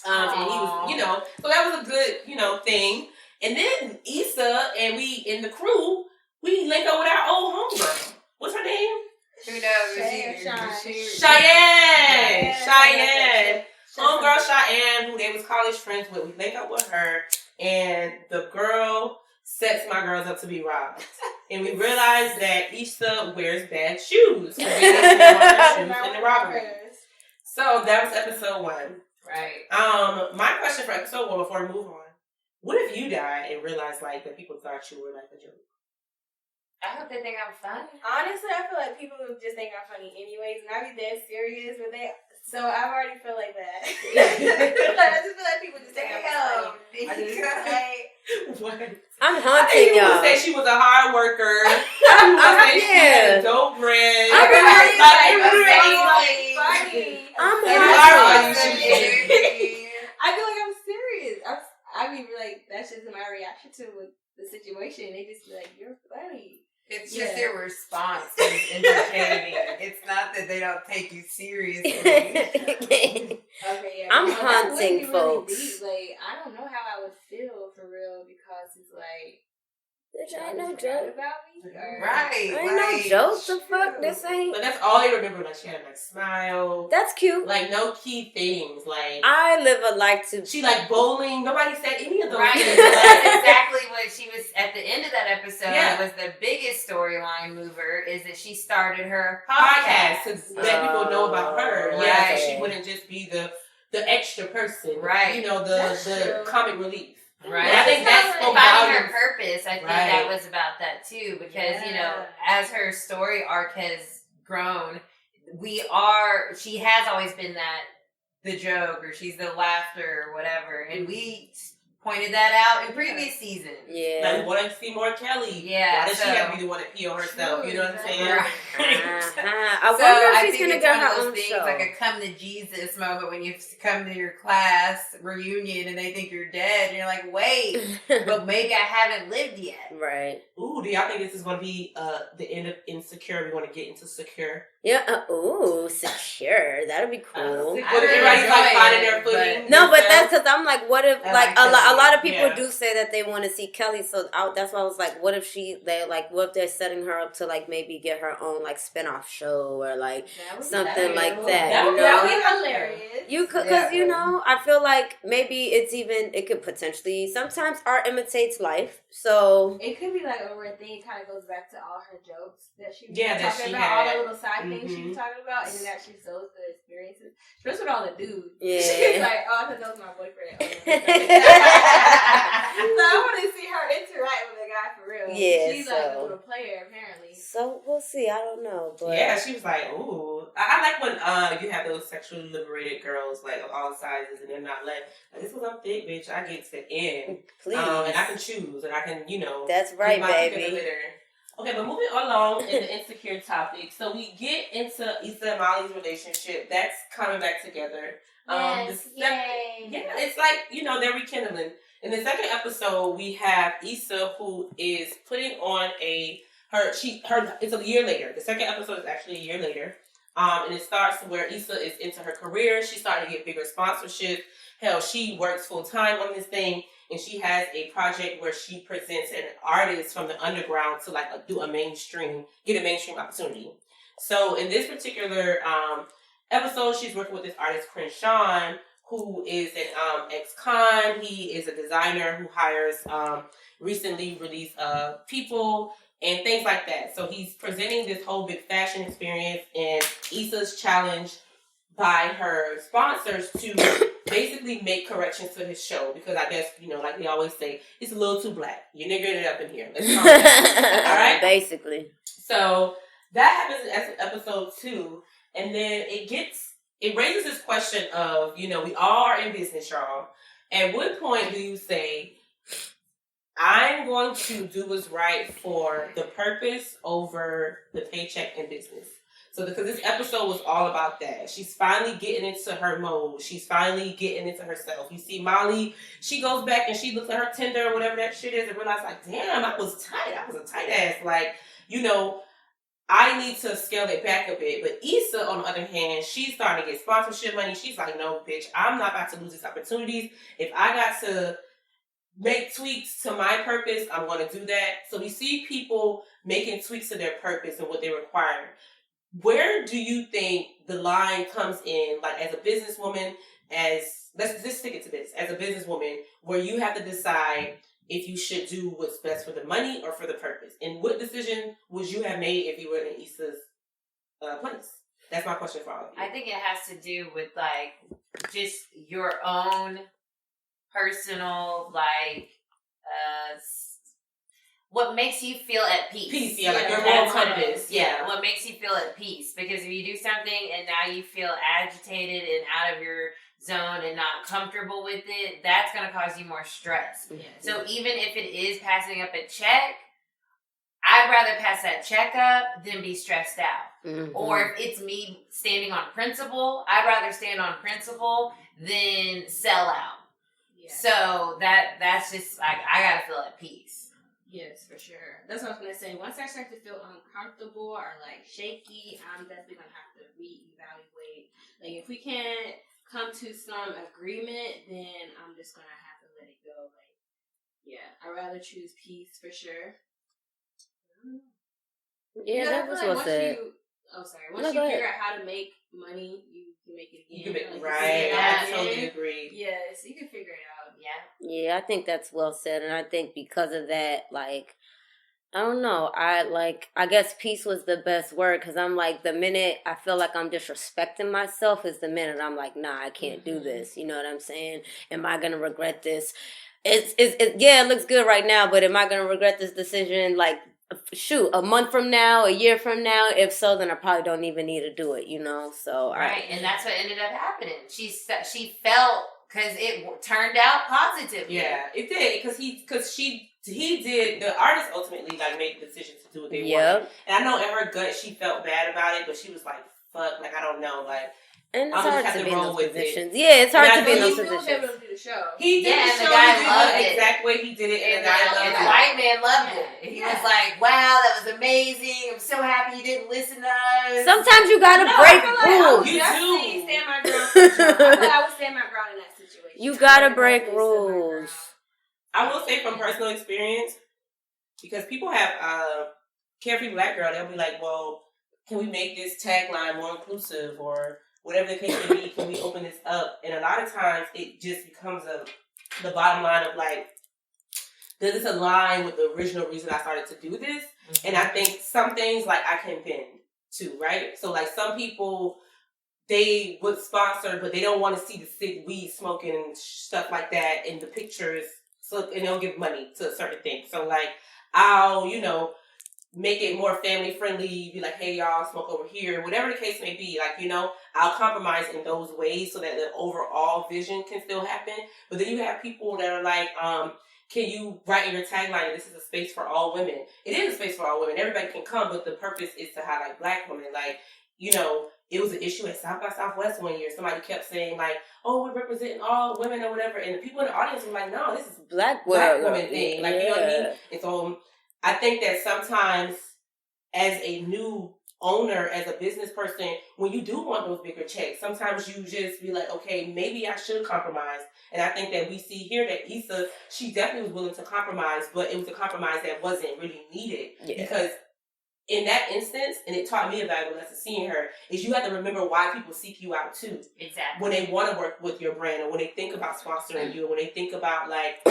And he was, you know, so that was a good, you know, thing. And then Issa and we in the crew, we link up with our old homegirl. What's her name? Who knows? Cheyenne. Homegirl Cheyenne, who they was college friends with. We link up with her, and the girl sets my girls up to be robbed. And we realized that Issa wears bad shoes. So they didn't want her shoes in the robbery. So that was episode 1. Right. My question for episode 1 before we move on: what if you died and realized like that people thought you were like a joke? I hope they think I'm funny. Honestly, I feel like people just think I'm funny anyways, and I be dead serious, but so I already feel like that. I just feel like people just think I'm funny. I'm haunting y'all. Say she was a hard worker. She had a dope brand. I'm I feel like I'm serious. I mean, like, that's just my reaction to the situation. They just be like, "You're funny." It's just their response is entertaining. It's not that they don't take you seriously. I'm haunting folks. Like, I don't know how I would feel for real because it's like, bitch, I ain't no joke about me. Right. I ain't no joke. The fuck, this ain't. But that's all they remember. Like she had a nice smile. That's cute. Like no key things. Like I live a life to. She like bowling. Nobody said any of those right. things. That's exactly what she was at the end of that episode. Yeah. Was the biggest storyline mover is that she started her podcast to let people know about her. Right. Yeah, so she wouldn't just be the extra person. Right. You know the comic relief. Right. And I think that's finding her purpose. I think that was about that too, because you know, as her story arc has grown, she has always been the joke, or she's the laughter, or whatever, and we pointed that out in previous seasons. Yeah, like we wanted to see more Kelly. Yeah, why does she have to be the one to pee on herself? You know what I'm saying? Right. I wonder if she's gonna get her own show. Like a come to Jesus moment when you come to your class reunion and they think you're dead, and you're like, wait, but maybe I haven't lived yet. Right. Ooh, do y'all think this is going to be the end of Insecure? We want to get into Secure. Yeah. Ooh, Secure. That'd be cool. Everybody's like finding their footing. No, but that's because I'm like, what if like a lot of people do say that they want to see Kelly, so that's why I was like, what if what if they're setting her up to like maybe get her own like spinoff show or like something like that? That you know, would be hilarious. You could, because you know, I feel like maybe it could potentially. Sometimes art imitates life, so it could be like a weird thing. It kind of goes back to all her jokes that she was talking about, had. all the little side things she was talking about, and then actually shows the experiences. Especially with all the dudes. Yeah, she's like, oh, I thought that was my boyfriend. So I want to see her interact with a guy for real. Yeah, she's like a little player apparently. So we'll see. I don't know, but yeah, she was like, ooh, I like when you have those sexually liberated girls like of all sizes, and they're not like this was I'm thick, bitch. I get to end, please, and I can choose, and I can, you know, that's right, baby. Okay, but moving along in the Insecure topic, so we get into Issa and Molly's relationship. That's coming back together. Yay! Yeah, it's like, you know, they're rekindling. In the second episode, we have Issa, who is putting on it's a year later. The second episode is actually a year later. And it starts where Issa is into her career. She's starting to get bigger sponsorship. Hell, she works full time on this thing, and she has a project where she presents an artist from the underground to like get a mainstream opportunity. So in this particular episode, she's working with this artist, Crenshawn, who is an ex-con. He is a designer who hires recently released people and things like that. So he's presenting this whole big fashion experience, and Issa's challenge by her sponsors to basically make corrections to his show, because I guess, you know, like they always say, it's a little too black. You're niggering it up in here. Let's calm down. All right? Basically. So that happens in episode 2, and then it raises this question of, you know, we all are in business, y'all. At what point do you say, I'm going to do what's right for the purpose over the paycheck in business? So because this episode was all about that. She's finally getting into her mode. She's finally getting into herself. You see Molly, she goes back and she looks at her Tinder or whatever that shit is and realizes, like, damn, I was tight. I was a tight ass. Like, you know, I need to scale it back a bit. But Issa, on the other hand, she's starting to get sponsorship money. She's like, no, bitch, I'm not about to lose these opportunities. If I got to make tweaks to my purpose, I'm going to do that. So we see people making tweaks to their purpose and what they require. Where do you think the line comes in, like as a businesswoman, let's just stick it to this, as a businesswoman, where you have to decide if you should do what's best for the money or for the purpose? And what decision would you have made if you were in Issa's place? That's my question for all of you. I think it has to do with like just your own personal, like, what makes you feel at peace. Peace, yeah, like your moral compass. Yeah, what makes you feel at peace. Because if you do something and now you feel agitated and out of your zone and not comfortable with it, that's going to cause you more stress. Yeah. So even if it is passing up a check, I'd rather pass that check up than be stressed out. Mm-hmm. Or if it's me standing on principle, I'd rather stand on principle than sell out. Yeah. So that's just like, I got to feel at peace. Yes, for sure. That's what I was going to say. Once I start to feel uncomfortable or like shaky, I'm definitely going to have to reevaluate. Like if we can't come to some agreement, then I'm just going to have to let it go. Like, yeah, I'd rather choose peace for sure. Yeah, that was what said. Once you figure out how to make money, you can make it again. I totally agree. Yes, you can figure it out. Yeah, I think that's well said, and I think because of that, like, I don't know, I guess peace was the best word, because I'm like, the minute I feel like I'm disrespecting myself is the minute I'm like, nah, I can't do this. You know what I'm saying? Am I gonna regret this? It looks good right now, but am I gonna regret this decision? Like, shoot, a month from now, a year from now? If so, then I probably don't even need to do it, you know? So right, and that's what ended up happening. She felt, because it turned out positively. Yeah, it did, because he did, the artist ultimately like made the decision to do what they wanted. And I know in her gut she felt bad about it, but she was like, fuck, like I don't know, like and it's hard to be in those positions. It. Yeah, it's hard to be in those positions. He was able to do the show. He did the show. The guy loved the exact way he did it, and the guy loved it. The white man loved it. He was like, wow, that was amazing. I'm so happy you didn't listen to us. Sometimes you gotta break rules. You do. Stand my ground. I would stand my ground in that situation. You gotta break rules. I will say from personal experience, because people have CareFreeBlackGirl, they'll be like, well, can we make this tagline more inclusive, or whatever the case may be, can we open this up? And a lot of times it just becomes the bottom line of like, does this align with the original reason I started to do this? Mm-hmm. And I think some things like I can bend to, right? So like some people, they would sponsor, but they don't want to see the sick weed smoking and stuff like that in the pictures. So, and they'll give money to a certain thing. So like, I'll, make it more family friendly, be like, hey y'all, smoke over here, whatever the case may be. Like, I'll compromise in those ways so that the overall vision can still happen. But then you have people that are like, can you write in your tagline, this is a space for all women? It is a space for all women. Everybody can come, but the purpose is to highlight Black women. Like, it was an issue at South by Southwest one year. Somebody kept saying like, oh, we're representing all women or whatever. And the people in the audience were like, no, this is Black women thing. Like, you know what I mean? And so I think that sometimes as a new owner, as a business person, when you do want those bigger checks, sometimes you just be like, okay, maybe I should compromise. And I think that we see here that Issa, she definitely was willing to compromise, but it was a compromise that wasn't really needed. Yeah. Because in that instance, and it taught me a valuable lesson seeing her, is you have to remember why people seek you out too. Exactly. When they want to work with your brand, or when they think about sponsoring you, or when they think about like,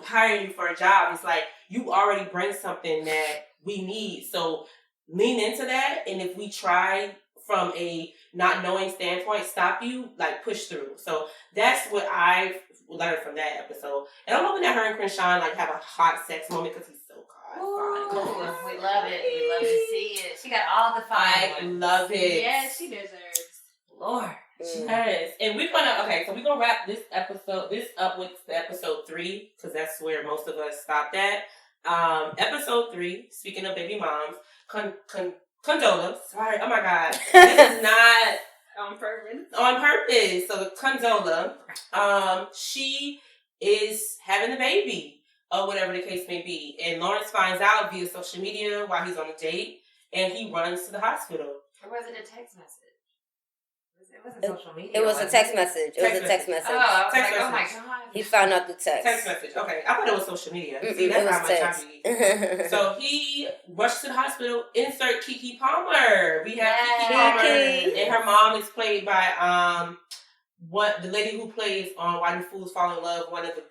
hiring you for a job, it's like, you already bring something that we need. So lean into that. And if we try from a not knowing standpoint, stop you, like push through. So that's what I've learned from that episode. And I'm hoping that her and Crenshaw like have a hot sex moment, because he's so fine. We love it. We love to see it. She got all the fine. I love it. Yes, she deserves. Lord. She does. And we're gonna wrap this up with the episode 3, because that's where most of us stopped at. Episode 3, speaking of baby moms, Condola. Sorry, oh my God. This is not on purpose. So the Condola, she is having the baby, or whatever the case may be. And Lawrence finds out via social media while he's on a date. and he runs to the hospital. Or was it a text message? It wasn't social media. It was a text message. It was a text message. Oh, I was Text like, oh my message. God. He found out the text. Text message. Okay, I thought it was social media. Mm-mm, See, that's it how was much text. time we So he rushed to the hospital. Insert Keke Palmer. We have Keke Palmer, and her mom is played by the lady who plays on Why Do Fools Fall in Love. One of the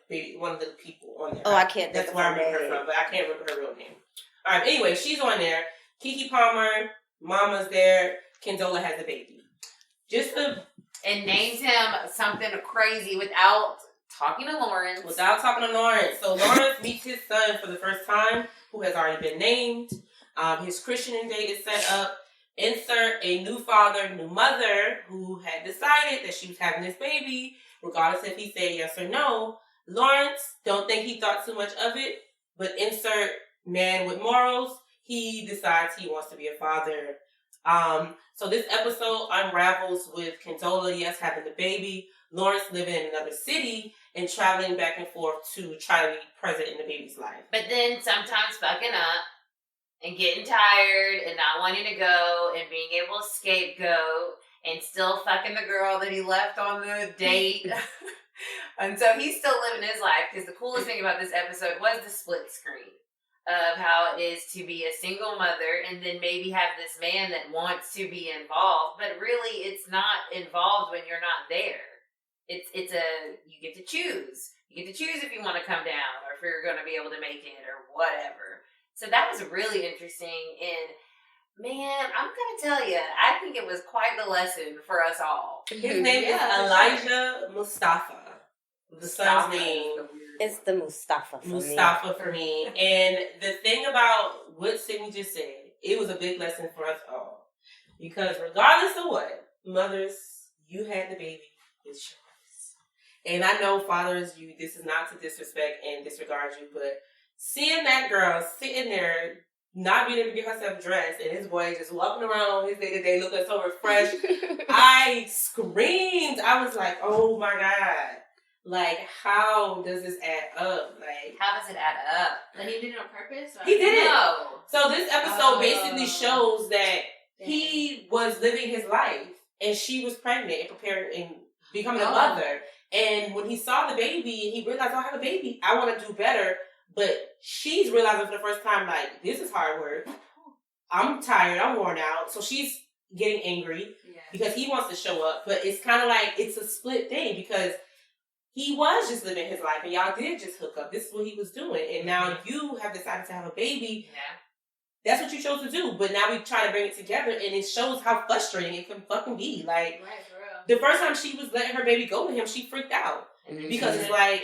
people on there. Oh, I can't. That's where I remember her from, but I can't remember her real name. All right. Anyway, she's on there. Keke Palmer, Mama's there. Condola has a baby. And names him something crazy without talking to Lawrence. So Lawrence meets his son for the first time, who has already been named. His christening date is set up. Insert a new father, new mother, who had decided that she was having this baby, regardless if he said yes or no. Lawrence, don't think he thought too much of it, but insert man with morals. He decides he wants to be a father. So this episode unravels with Condola, yes, having the baby, Lawrence living in another city, and traveling back and forth to try to be present in the baby's life. But then sometimes fucking up and getting tired and not wanting to go and being able to scapegoat and still fucking the girl that he left on the date. And so he's still living his life, because the coolest thing about this episode was the split screen of how it is to be a single mother and then maybe have this man that wants to be involved, but really it's not involved when you're not there. You get to choose. You get to choose if you want to come down or if you're going to be able to make it or whatever. So that was really interesting, and man, I'm going to tell you, I think it was quite the lesson for us all. His name is Elijah Mustafa. The son's name. It's the Mustafa for me. And the thing about what Sydney just said, it was a big lesson for us all. Because regardless of what, mothers, you had the baby, it's yours. And I know fathers, this is not to disrespect and disregard you, but seeing that girl sitting there, not being able to get herself dressed, and his boy just walking around on his day-to-day looking so refreshed, I screamed. I was like, oh my God. Like, how does this add up? Like, how does it add up? Like, he did it on purpose? He did it. No. So this episode basically shows that he was living his life, and she was pregnant and preparing and becoming a mother. And when he saw the baby, he realized, I have a baby. I want to do better. But she's realizing for the first time, like, this is hard work. I'm tired. I'm worn out. So she's getting angry because he wants to show up. But it's kind of like, it's a split thing because he was just living his life and y'all did just hook up. This is what he was doing. And now you have decided to have a baby. Yeah. That's what you chose to do. But now we try to bring it together and it shows how frustrating it can fucking be. Like, the first time she was letting her baby go to him, she freaked out. Because it's like...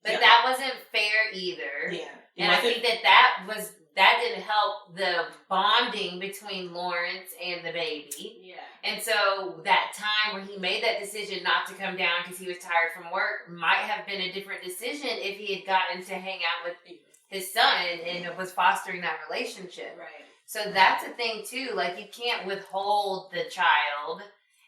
But that wasn't fair either. Yeah. And I think that didn't help the bonding between Lawrence and the baby. Yeah. And so that time where he made that decision not to come down because he was tired from work might have been a different decision if he had gotten to hang out with his son and was fostering that relationship. Right. So that's a thing too. Like, you can't withhold the child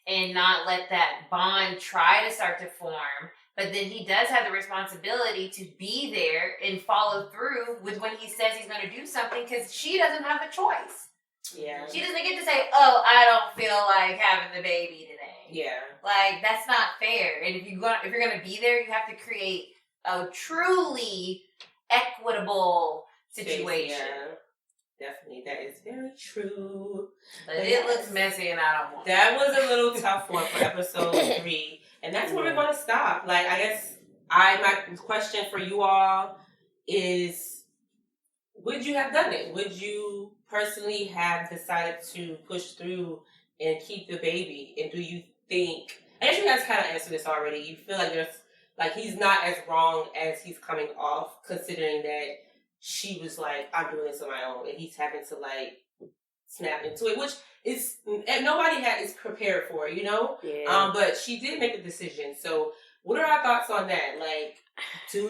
and not let that bond try to start to form. But then he does have the responsibility to be there and follow through with when he says he's going to do something, because she doesn't have a choice. Yeah. She doesn't get to say, oh, I don't feel like having the baby today. Yeah. Like, that's not fair. And if you're going to be there, you have to create a truly equitable situation. Yeah. Definitely. That is very true. But it looks messy and I don't want that was a little tough one for episode 3. And that's where we're going to stop. Like, I guess my question for you all is, would you have done it? Would you personally have decided to push through and keep the baby? And do you think, I guess you guys kind of answered this already. You feel like he's not as wrong as he's coming off, considering that she was like, I'm doing this on my own. And he's having to like snap into it, which is, nobody is prepared for, you know? Yeah. But she did make a decision. So what are our thoughts on that? Like,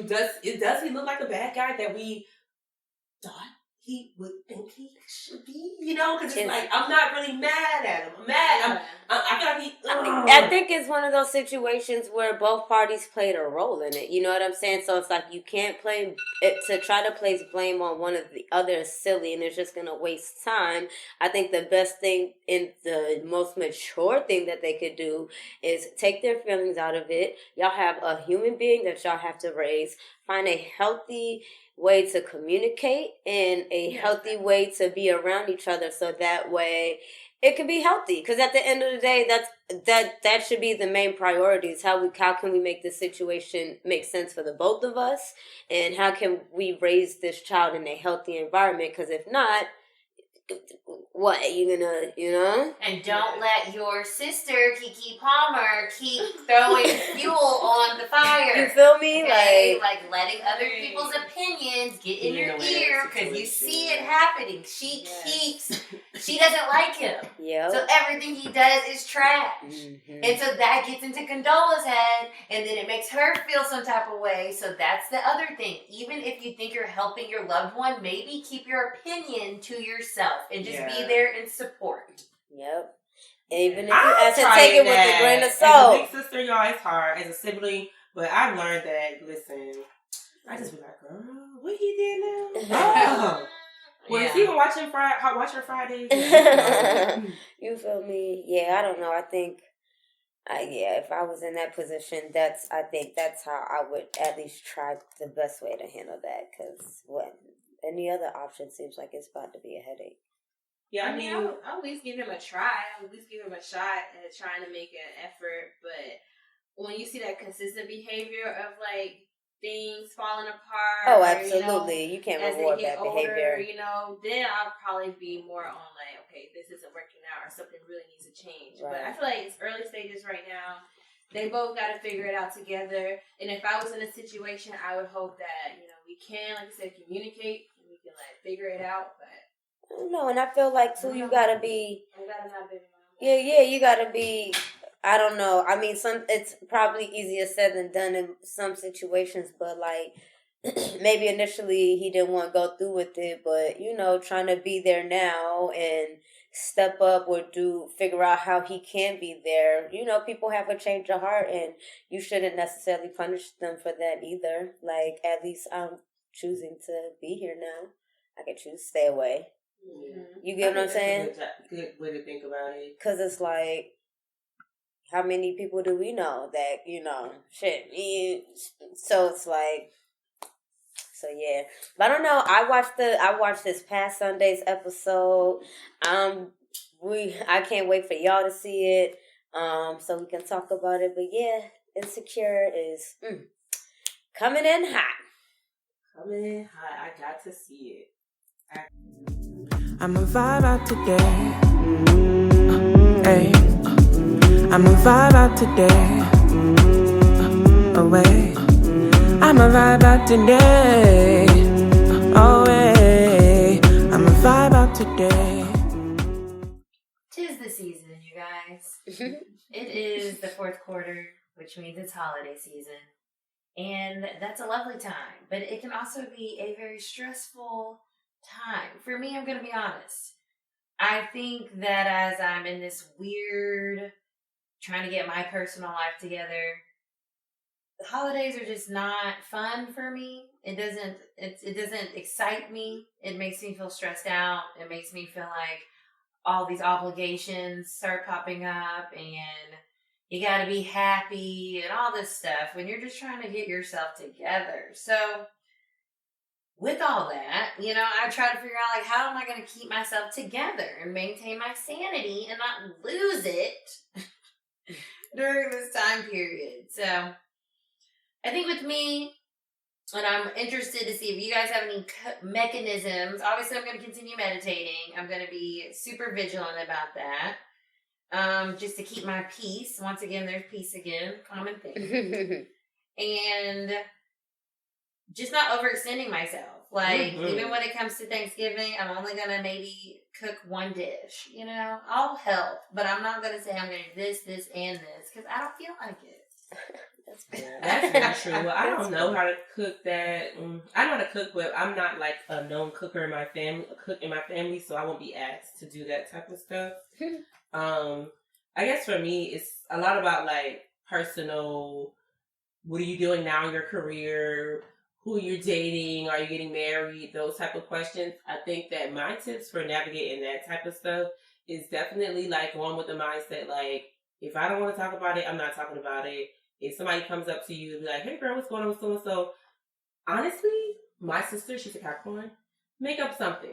does he look like a bad guy that we thought he would think he should be, because it's like, I'm not really mad at him. I'm mad. I feel like he... I think it's one of those situations where both parties played a role in it. You know what I'm saying? So it's like you can't play it to try to place blame on one of the other is silly and it's just going to waste time. I think the best thing and the most mature thing that they could do is take their feelings out of it. Y'all have a human being that y'all have to raise. Find a healthy way to communicate and a healthy way to be around each other so that way it can be healthy. Because at the end of the day, that should be the main priorities. How can we make this situation make sense for the both of us, and how can we raise this child in a healthy environment? Because if not, what you gonna, And don't let your sister Keke Palmer keep throwing fuel on the fire. You feel me? Okay? Like letting other people's opinions get in your ear because you see it happening. She doesn't like him. Yep. So everything he does is trash. Mm-hmm. And so that gets into Condola's head, and then it makes her feel some type of way. So that's the other thing. Even if you think you're helping your loved one, maybe keep your opinion to yourself and just be there in support. Yep. Even if you have to take it with a grain of salt. As a big sister, y'all, it's hard. As a sibling, but I've learned that, listen, I just be like, girl, what he did now? Oh. Well, is he even watching Fridays? You feel me? Yeah, I don't know. I think, if I was in that position, I think that's how I would at least try the best way to handle that. Because any other option seems like it's about to be a headache. Yeah, I mean, I'll at least give him a try. I'll at least give him a shot at trying to make an effort. But when you see that consistent behavior of like things falling apart, oh, absolutely, you can't reward that behavior. Then I'll probably be more on like, okay, this isn't working out, or something really needs to change. Right. But I feel like it's early stages right now. They both got to figure it out together. And if I was in a situation, I would hope that we can, like I said, communicate and we can like figure it out. But no, and I feel like too, you gotta be. Yeah, you gotta be. I don't know. I mean, it's probably easier said than done in some situations, but like maybe initially he didn't want to go through with it, but trying to be there now and step up or figure out how he can be there. People have a change of heart, and you shouldn't necessarily punish them for that either. Like, at least I'm choosing to be here now. I can choose to stay away. Mm-hmm. You get what I'm saying? Good way to think about it. Because it's like, how many people do we know that, so it's like, so yeah. But I don't know, I watched this past Sunday's episode. I can't wait for y'all to see it, so we can talk about it. But yeah, Insecure is coming in hot. Coming in hot. I got to see it. I'm a vibe out today. Hey, I'm a vibe out today. Away. I'm a vibe out today. Away. I'm a vibe out today. 'Tis the season, you guys. It is the fourth quarter, which means it's holiday season. And that's a lovely time. But it can also be a very stressful time. For me, I'm going to be honest. I think that as I'm in this weird, trying to get my personal life together, the holidays are just not fun for me. It doesn't excite me. It makes me feel stressed out. It makes me feel like all these obligations start popping up and you got to be happy and all this stuff when you're just trying to get yourself together. So with all that, I try to figure out, like, how am I going to keep myself together and maintain my sanity and not lose it during this time period. So I think with me, and I'm interested to see if you guys have any mechanisms. Obviously, I'm going to continue meditating. I'm going to be super vigilant about that. Just to keep my peace. Once again, there's peace again. Common thing. And just not overextending myself. Like, even when it comes to Thanksgiving, I'm only going to maybe cook one dish. I'll help. But I'm not going to say I'm going to do this, and this. Because I don't feel like it. That's very true. Well, I don't know how to cook that. I know how to cook, but I'm not like a known cooker in my family, so I won't be asked to do that type of stuff. I guess for me, it's a lot about like personal. What are you doing now in your career? Who you're dating? Are you getting married? Those type of questions. I think that my tips for navigating that type of stuff is definitely like going with the mindset like, if I don't want to talk about it, I'm not talking about it. If somebody comes up to you and be like, hey girl, what's going on with so-and-so? Honestly, my sister, she's a Capricorn. Make up something.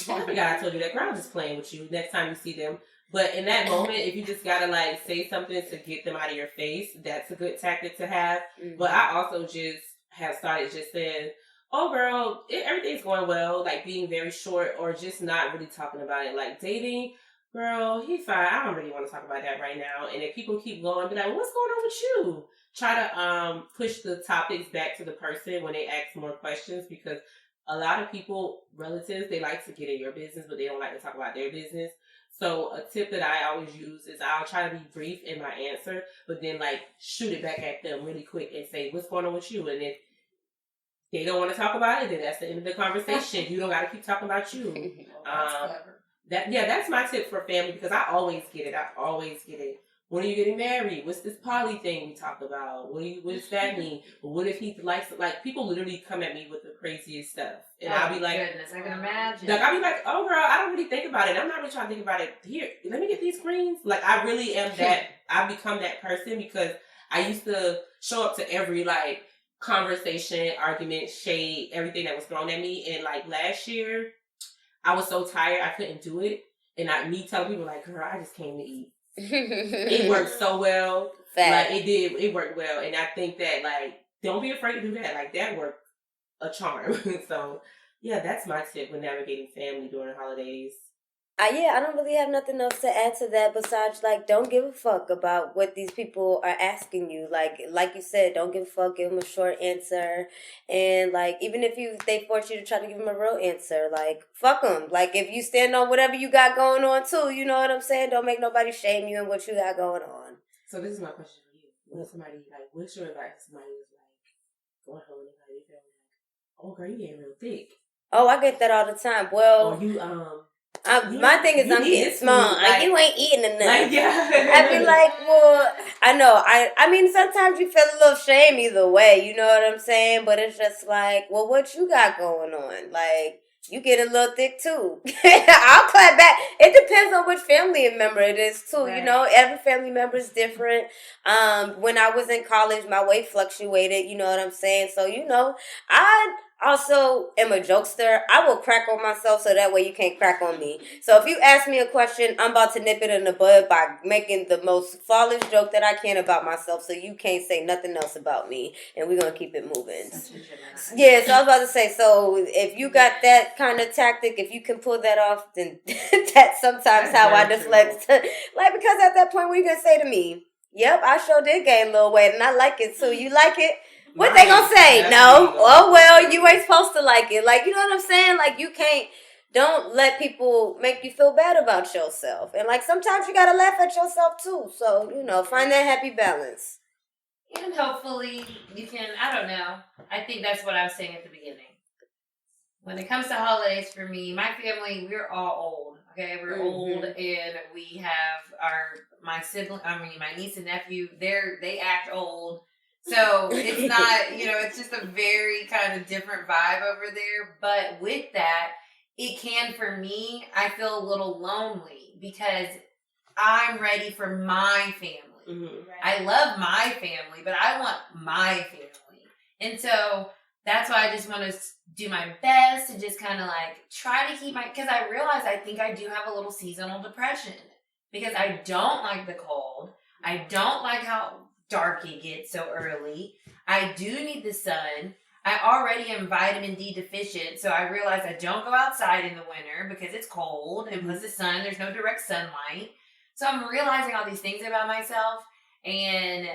Oh my God, I told you that. Girl, I'm just playing with you next time you see them. But in that moment, if you just gotta like say something to get them out of your face, that's a good tactic to have. Mm-hmm. But I also just have started just saying, oh girl, everything's going well, like being very short or just not really talking about it. Like dating, girl, he's fine. I don't really want to talk about that right now. And if people keep going, be like, what's going on with you? Try to push the topics back to the person when they ask more questions, because a lot of people, relatives, they like to get in your business, but they don't like to talk about their business. So a tip that I always use is I'll try to be brief in my answer, but then like shoot it back at them really quick and say, what's going on with you? And if they don't want to talk about it, then that's the end of the conversation. You don't got to keep talking about you. That's clever. That's my tip for family, because I always get it. When are you getting married? What's this poly thing we talk about? What does that mean? What if he likes it? Like, people literally come at me with the craziest stuff. And I'll be like, goodness, I can imagine. Like, I'll be like, oh girl, I don't really think about it. I'm not really trying to think about it. Here, let me get these screens. Like, I really am that, I've become that person, because I used to show up to every, like, conversation, argument, shade, everything that was thrown at me. And like last year, I was so tired I couldn't do it. And me telling people like, girl, I just came to eat. It worked so well. Fact. Like it worked well. And I think that like, don't be afraid to do that. Like that worked a charm. So yeah, that's my tip when navigating family during the holidays. I don't really have nothing else to add to that besides, like, don't give a fuck about what these people are asking you. Like you said, don't give a fuck, give them a short answer. And, like, even if they force you to try to give them a real answer, like, fuck them. Like, if you stand on whatever you got going on, too, you know what I'm saying? Don't make nobody shame you and what you got going on. So this is my question for you. When somebody, like, what's your advice to somebody who's, like, going home and like, oh, girl, you getting real thick. Oh, I get that all the time. Well, or you, my thing is I'm getting small. Like, you ain't eating enough. Like, yeah. I be like, well, I know. I mean, sometimes you feel a little shame either way. You know what I'm saying? But it's just like, well, what you got going on? Like, you get a little thick too. I'll clap back. It depends on which family member it is too. Right. You know, every family member is different. When I was in college, my weight fluctuated. You know what I'm saying? So, you know, I also am a jokester. I will crack on myself so that way you can't crack on me. So if you ask me a question, I'm about to nip it in the bud by making the most flawless joke that I can about myself, so you can't say nothing else about me, and we're going to keep it moving. Yeah, so I was about to say, so if you got that kind of tactic, if you can pull that off, then that's sometimes how I deflect. Like, because at that point, what are you going to say to me? Yep, I sure did gain a little weight, and I like it too. You like it? What they gonna say? No. Oh, well, you ain't supposed to like it. Like, you know what I'm saying? Like, you can't, don't let people make you feel bad about yourself. And, like, sometimes you gotta laugh at yourself, too. So, you know, find that happy balance. And hopefully you can, I don't know. I think that's what I was saying at the beginning. When it comes to holidays for me, my family, we're all old. Okay, we're old, and we have my niece and nephew, they act old. So it's not, you know, it's just a very kind of different vibe over there. But with that, it can, for me, I feel a little lonely because I'm ready for my family. Mm-hmm. Right. I love my family, but I want my family. And so that's why I just want to do my best to just kind of like try to keep because I realize I think I do have a little seasonal depression because I don't like the cold. I don't like how dark it gets so early. I do need the sun. I already am vitamin D deficient, so I realize I don't go outside in the winter because it's cold, and plus the sun, there's no direct sunlight. So I'm realizing all these things about myself, and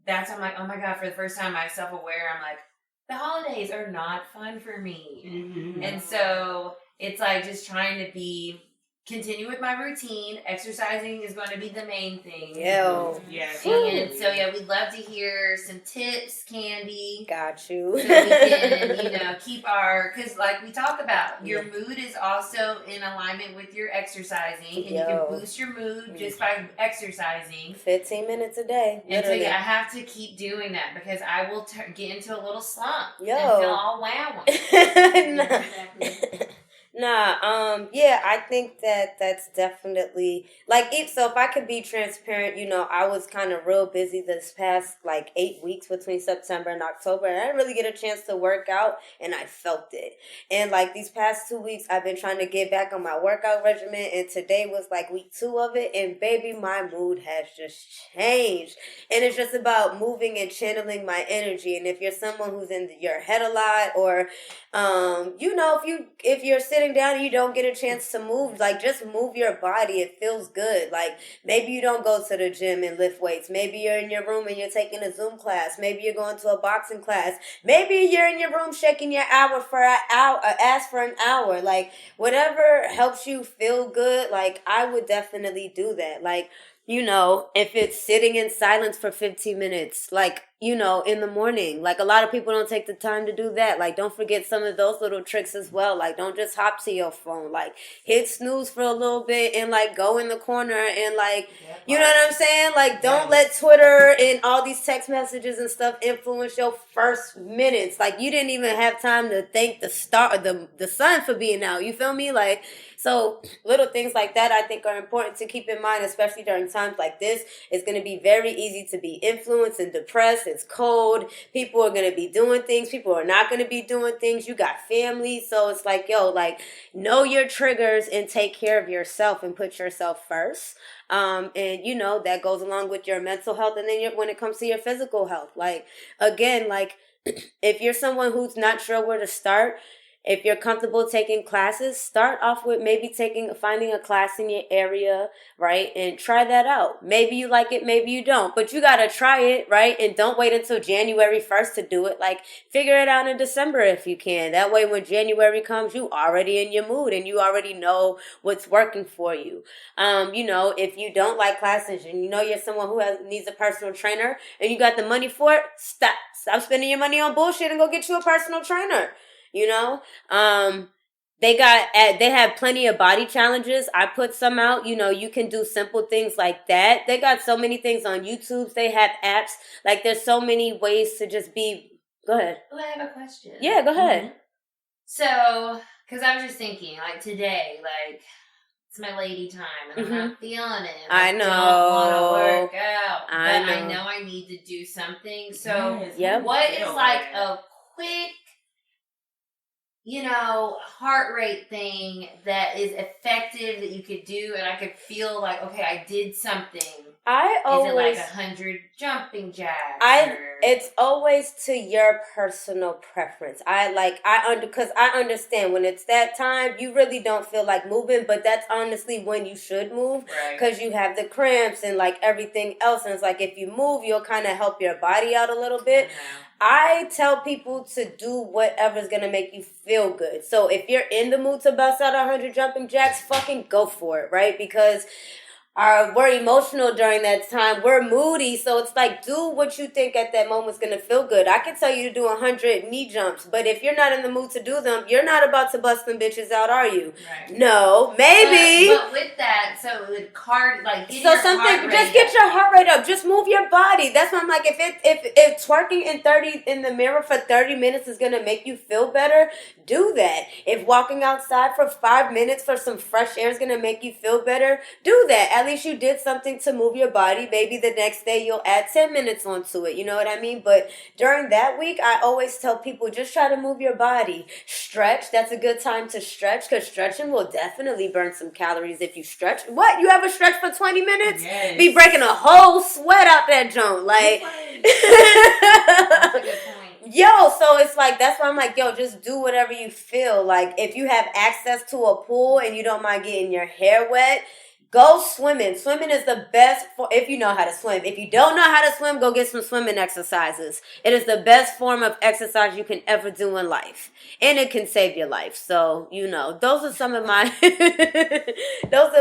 that's, I'm like, oh my God, for the first time I'm self-aware. I'm like, the holidays are not fun for me. Mm-hmm. And so it's like just trying to be continue with my routine. Exercising is going to be the main thing. Yo. Yes. And so, yeah, we'd love to hear some tips, Candy. Got you. So we can, keep because like we talked about, your mood is also in alignment with your exercising. And you can boost your mood just by exercising. 15 minutes a day. And so, I have to keep doing that because I will get into a little slump and feel all wow. I think that's definitely so if I could be transparent, I was kind of real busy this past 8 weeks between September and October, and I didn't really get a chance to work out, and I felt it. And these past 2 weeks, I've been trying to get back on my workout regimen, and today was week 2 of it, and baby, my mood has just changed. And it's just about moving and channeling my energy. And if you're someone who's in your head a lot, or if you're sitting down and you don't get a chance to move, just move your body. It feels good. Maybe you don't go to the gym and lift weights. Maybe you're in your room and you're taking a Zoom class. Maybe you're going to a boxing class. Maybe you're in your room shaking your ass for an hour. Whatever helps you feel good, I would definitely do that. If it's sitting in silence for 15 minutes, in the morning. A lot of people don't take the time to do that. Don't forget some of those little tricks as well. Don't just hop to your phone. Hit snooze for a little bit and, go in the corner and, you know what I'm saying? Don't let Twitter and all these text messages and stuff influence your first minutes. You didn't even have time to thank the sun for being out. You feel me? So little things like that I think are important to keep in mind, especially during times like this. It's going to be very easy to be influenced and depressed. It's cold. People are going to be doing things. People are not going to be doing things. You got family. So it's know your triggers and take care of yourself and put yourself first. And that goes along with your mental health. And then when it comes to your physical health, if you're someone who's not sure where to start, if you're comfortable taking classes, start off with maybe finding a class in your area, right? And try that out. Maybe you like it, maybe you don't. But you got to try it, right? And don't wait until January 1st to do it. Figure it out in December if you can. That way when January comes, you already in your mood and you already know what's working for you. If you don't like classes and you're someone who needs a personal trainer and you got the money for it, stop spending your money on bullshit and go get you a personal trainer. They have plenty of body challenges. I put some out. You can do simple things like that. They got so many things on YouTube. They have apps. There's so many ways to just be. Go ahead. Well, I have a question. Yeah, go ahead. Mm-hmm. So, because I was just thinking, today, it's my lady time, and I'm not feeling it. I know. Don't want to work out, but I know I need to do something. So, what is a quick heart rate thing that is effective that you could do, and I could feel okay, I did something. Is it 100 jumping jacks? It's always to your personal preference. Because I understand when it's that time, you really don't feel like moving, but that's honestly when you should move, because you have the cramps and everything else, and it's if you move, you'll kind of help your body out a little bit. I tell people to do whatever's going to make you feel good. So if you're in the mood to bust out 100 jumping jacks, fucking go for it, right? Because we're emotional during that time. We're moody. So it's do what you think at that moment is going to feel good. I can tell you to do 100 knee jumps, but if you're not in the mood to do them, you're not about to bust them bitches out, are you? Right. No, maybe. But with that, so with just get your heart rate up. Just move your body. That's why I'm if twerking in the mirror for 30 minutes is going to make you feel better, do that. If walking outside for 5 minutes for some fresh air is going to make you feel better, do that. At least you did something to move your body. Maybe the next day you'll add 10 minutes onto it. You know what I mean? But during that week, I always tell people, just try to move your body. Stretch. That's a good time to stretch, because stretching will definitely burn some calories if you stretch. What? You ever stretch for 20 minutes? Yes. Be breaking a whole sweat out that joint. That's a good point. So it's that's why I'm just do whatever you feel. If you have access to a pool and you don't mind getting your hair wet, Go swimming. Swimming is the best if you know how to swim. If you don't know how to swim, go get some swimming exercises. It is the best form of exercise you can ever do in life. And it can save your life. So, those are some of my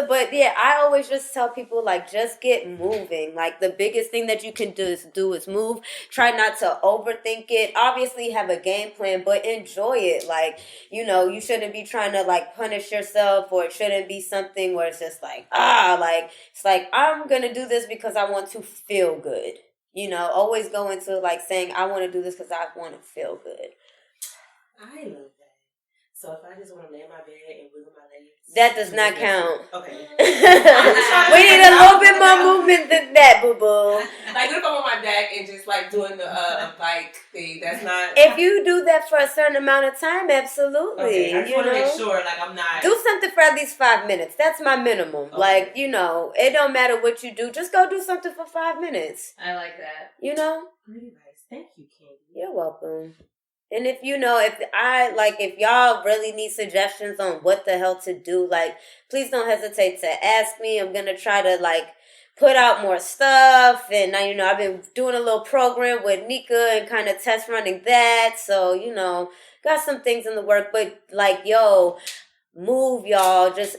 but yeah, I always just tell people, like, just get moving. Like, the biggest thing that you can do is move. Try not to overthink it. Obviously have a game plan, but enjoy it. Like, you shouldn't be trying to, like, punish yourself, or it shouldn't be something where it's just like, it's like, I'm going to do this because I want to feel good. Always go into, like, saying, I want to do this because I want to feel good. I love that. So if I just want to lay in my bed and wiggle my legs. That does not count. Okay. We need a little bit more movement than that, boo-boo. Like, what if I'm on my back and just, like, doing the bike thing? That's not... If you do that for a certain amount of time, absolutely. Okay, I just want to make sure, like, I'm not... Do something for at least 5 minutes. That's my minimum. Okay. Like, it don't matter what you do. Just go do something for 5 minutes. I like that. Really nice. Thank you, Candy. You're welcome. And if if y'all really need suggestions on what the hell to do, like, please don't hesitate to ask me. I'm going to try to, like, put out more stuff. And now, I've been doing a little program with Nika and kind of test running that. So, got some things in the work. But, like, move, y'all. Just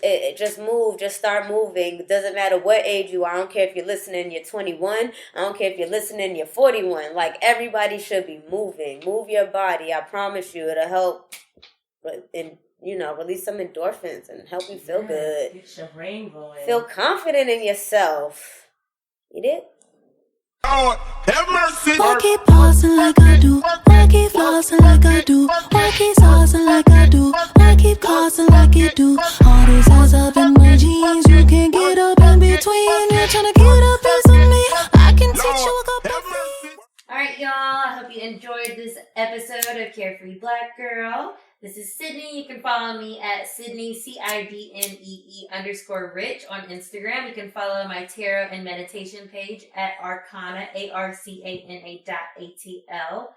move. Just start moving. It doesn't matter what age you are. I don't care if you're listening, you're 21. I don't care if you're listening, you're 41. Like, everybody should be moving. Move your body. I promise you, it'll help. And release some endorphins and help you feel good. Get your brain going. Feel confident in yourself. You did? Lord, have mercy. Why keep pausing like I do? Why keep flossing like I do? Why keep saucing like I do? Why keep causing like you do? All these eyes up in my jeans. You can't get up in between. You're trying to get a piece of me. I can teach you a couple things. Alright, y'all. I hope you enjoyed this episode of Carefree Black Girl. This is Sydney. You can follow me at Sydney, CIDNEE_rich on Instagram. You can follow my tarot and meditation page at Arcana, ARCANA.ATL.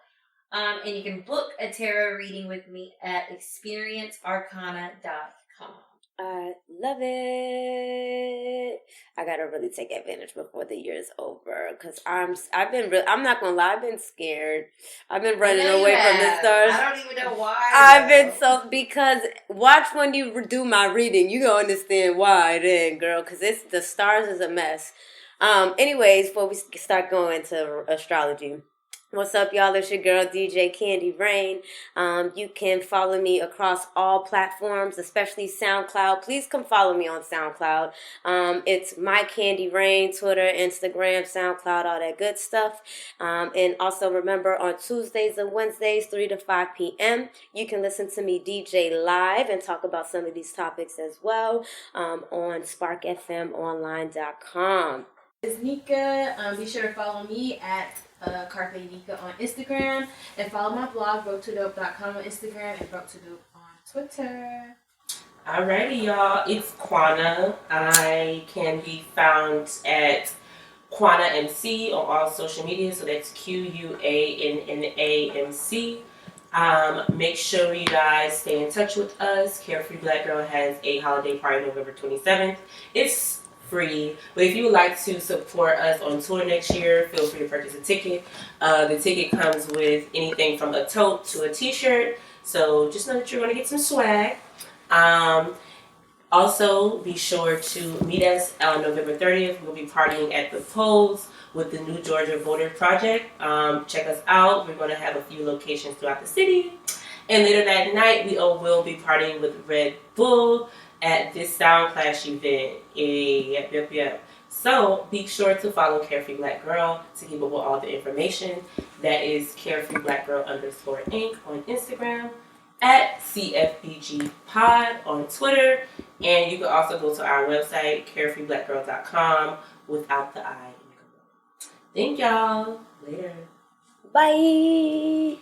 And you can book a tarot reading with me at experiencearcana.com. I love it. I gotta really take advantage before the year is over, because I'm not gonna lie, I've been scared. I've been running away from the stars. I don't even know why. Because watch when you do my reading, you gonna understand why then, girl, because the stars is a mess. Anyways, before we start going to astrology. What's up, y'all? It's your girl, DJ CANDYRAINE. You can follow me across all platforms, especially SoundCloud. Please come follow me on SoundCloud. It's my CANDYRAINE, Twitter, Instagram, SoundCloud, all that good stuff. And also remember, on Tuesdays and Wednesdays, 3 to 5 p.m., you can listen to me DJ live and talk about some of these topics as well on sparkfmonline.com. It's Nika. Be sure to follow me at CARTI Nika on Instagram, and follow my blog BrokeToDope.com on Instagram and BrokeToDope on Twitter. Alrighty, y'all. It's Quana. I can be found at Quana MC on all social media. So that's QUANNAMC. Make sure you guys stay in touch with us. Carefree Black Girl has a holiday party November 27th. It's free, but if you would like to support us on tour next year, feel free to purchase a ticket. The ticket comes with anything from a tote to a t-shirt, so just know that you're going to get some swag. Also, be sure to meet us on November 30th. We'll be partying at the Polls with the New Georgia Voter Project. Check us out. We're going to have a few locations throughout the city, and later that night we will be partying with Red Bull at this Sound Clash event. Yep. So be sure to follow Carefree Black Girl to keep up with all the information. That is CareFreeBlackGirl_Inc. on Instagram, at CFBG Pod on Twitter, and you can also go to our website, CareFreeBlackGirl.com, without the I. Thank y'all. Later. Bye.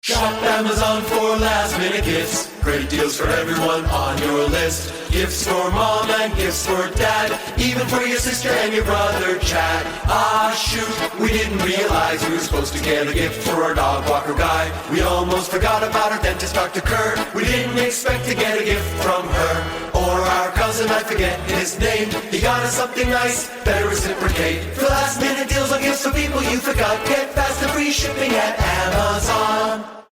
Shop Amazon for last minute gifts. Great deals for everyone on your list. Gifts for mom and gifts for dad. Even for your sister and your brother Chad. Ah shoot, we didn't realize we were supposed to get a gift for our dog walker guy. We almost forgot about our dentist Dr. Kerr. We didn't expect to get a gift from her. Or our cousin at forget his name. He got us something nice, better reciprocate. For last minute deals on gifts for people you forgot. Get fast and free shipping at Amazon.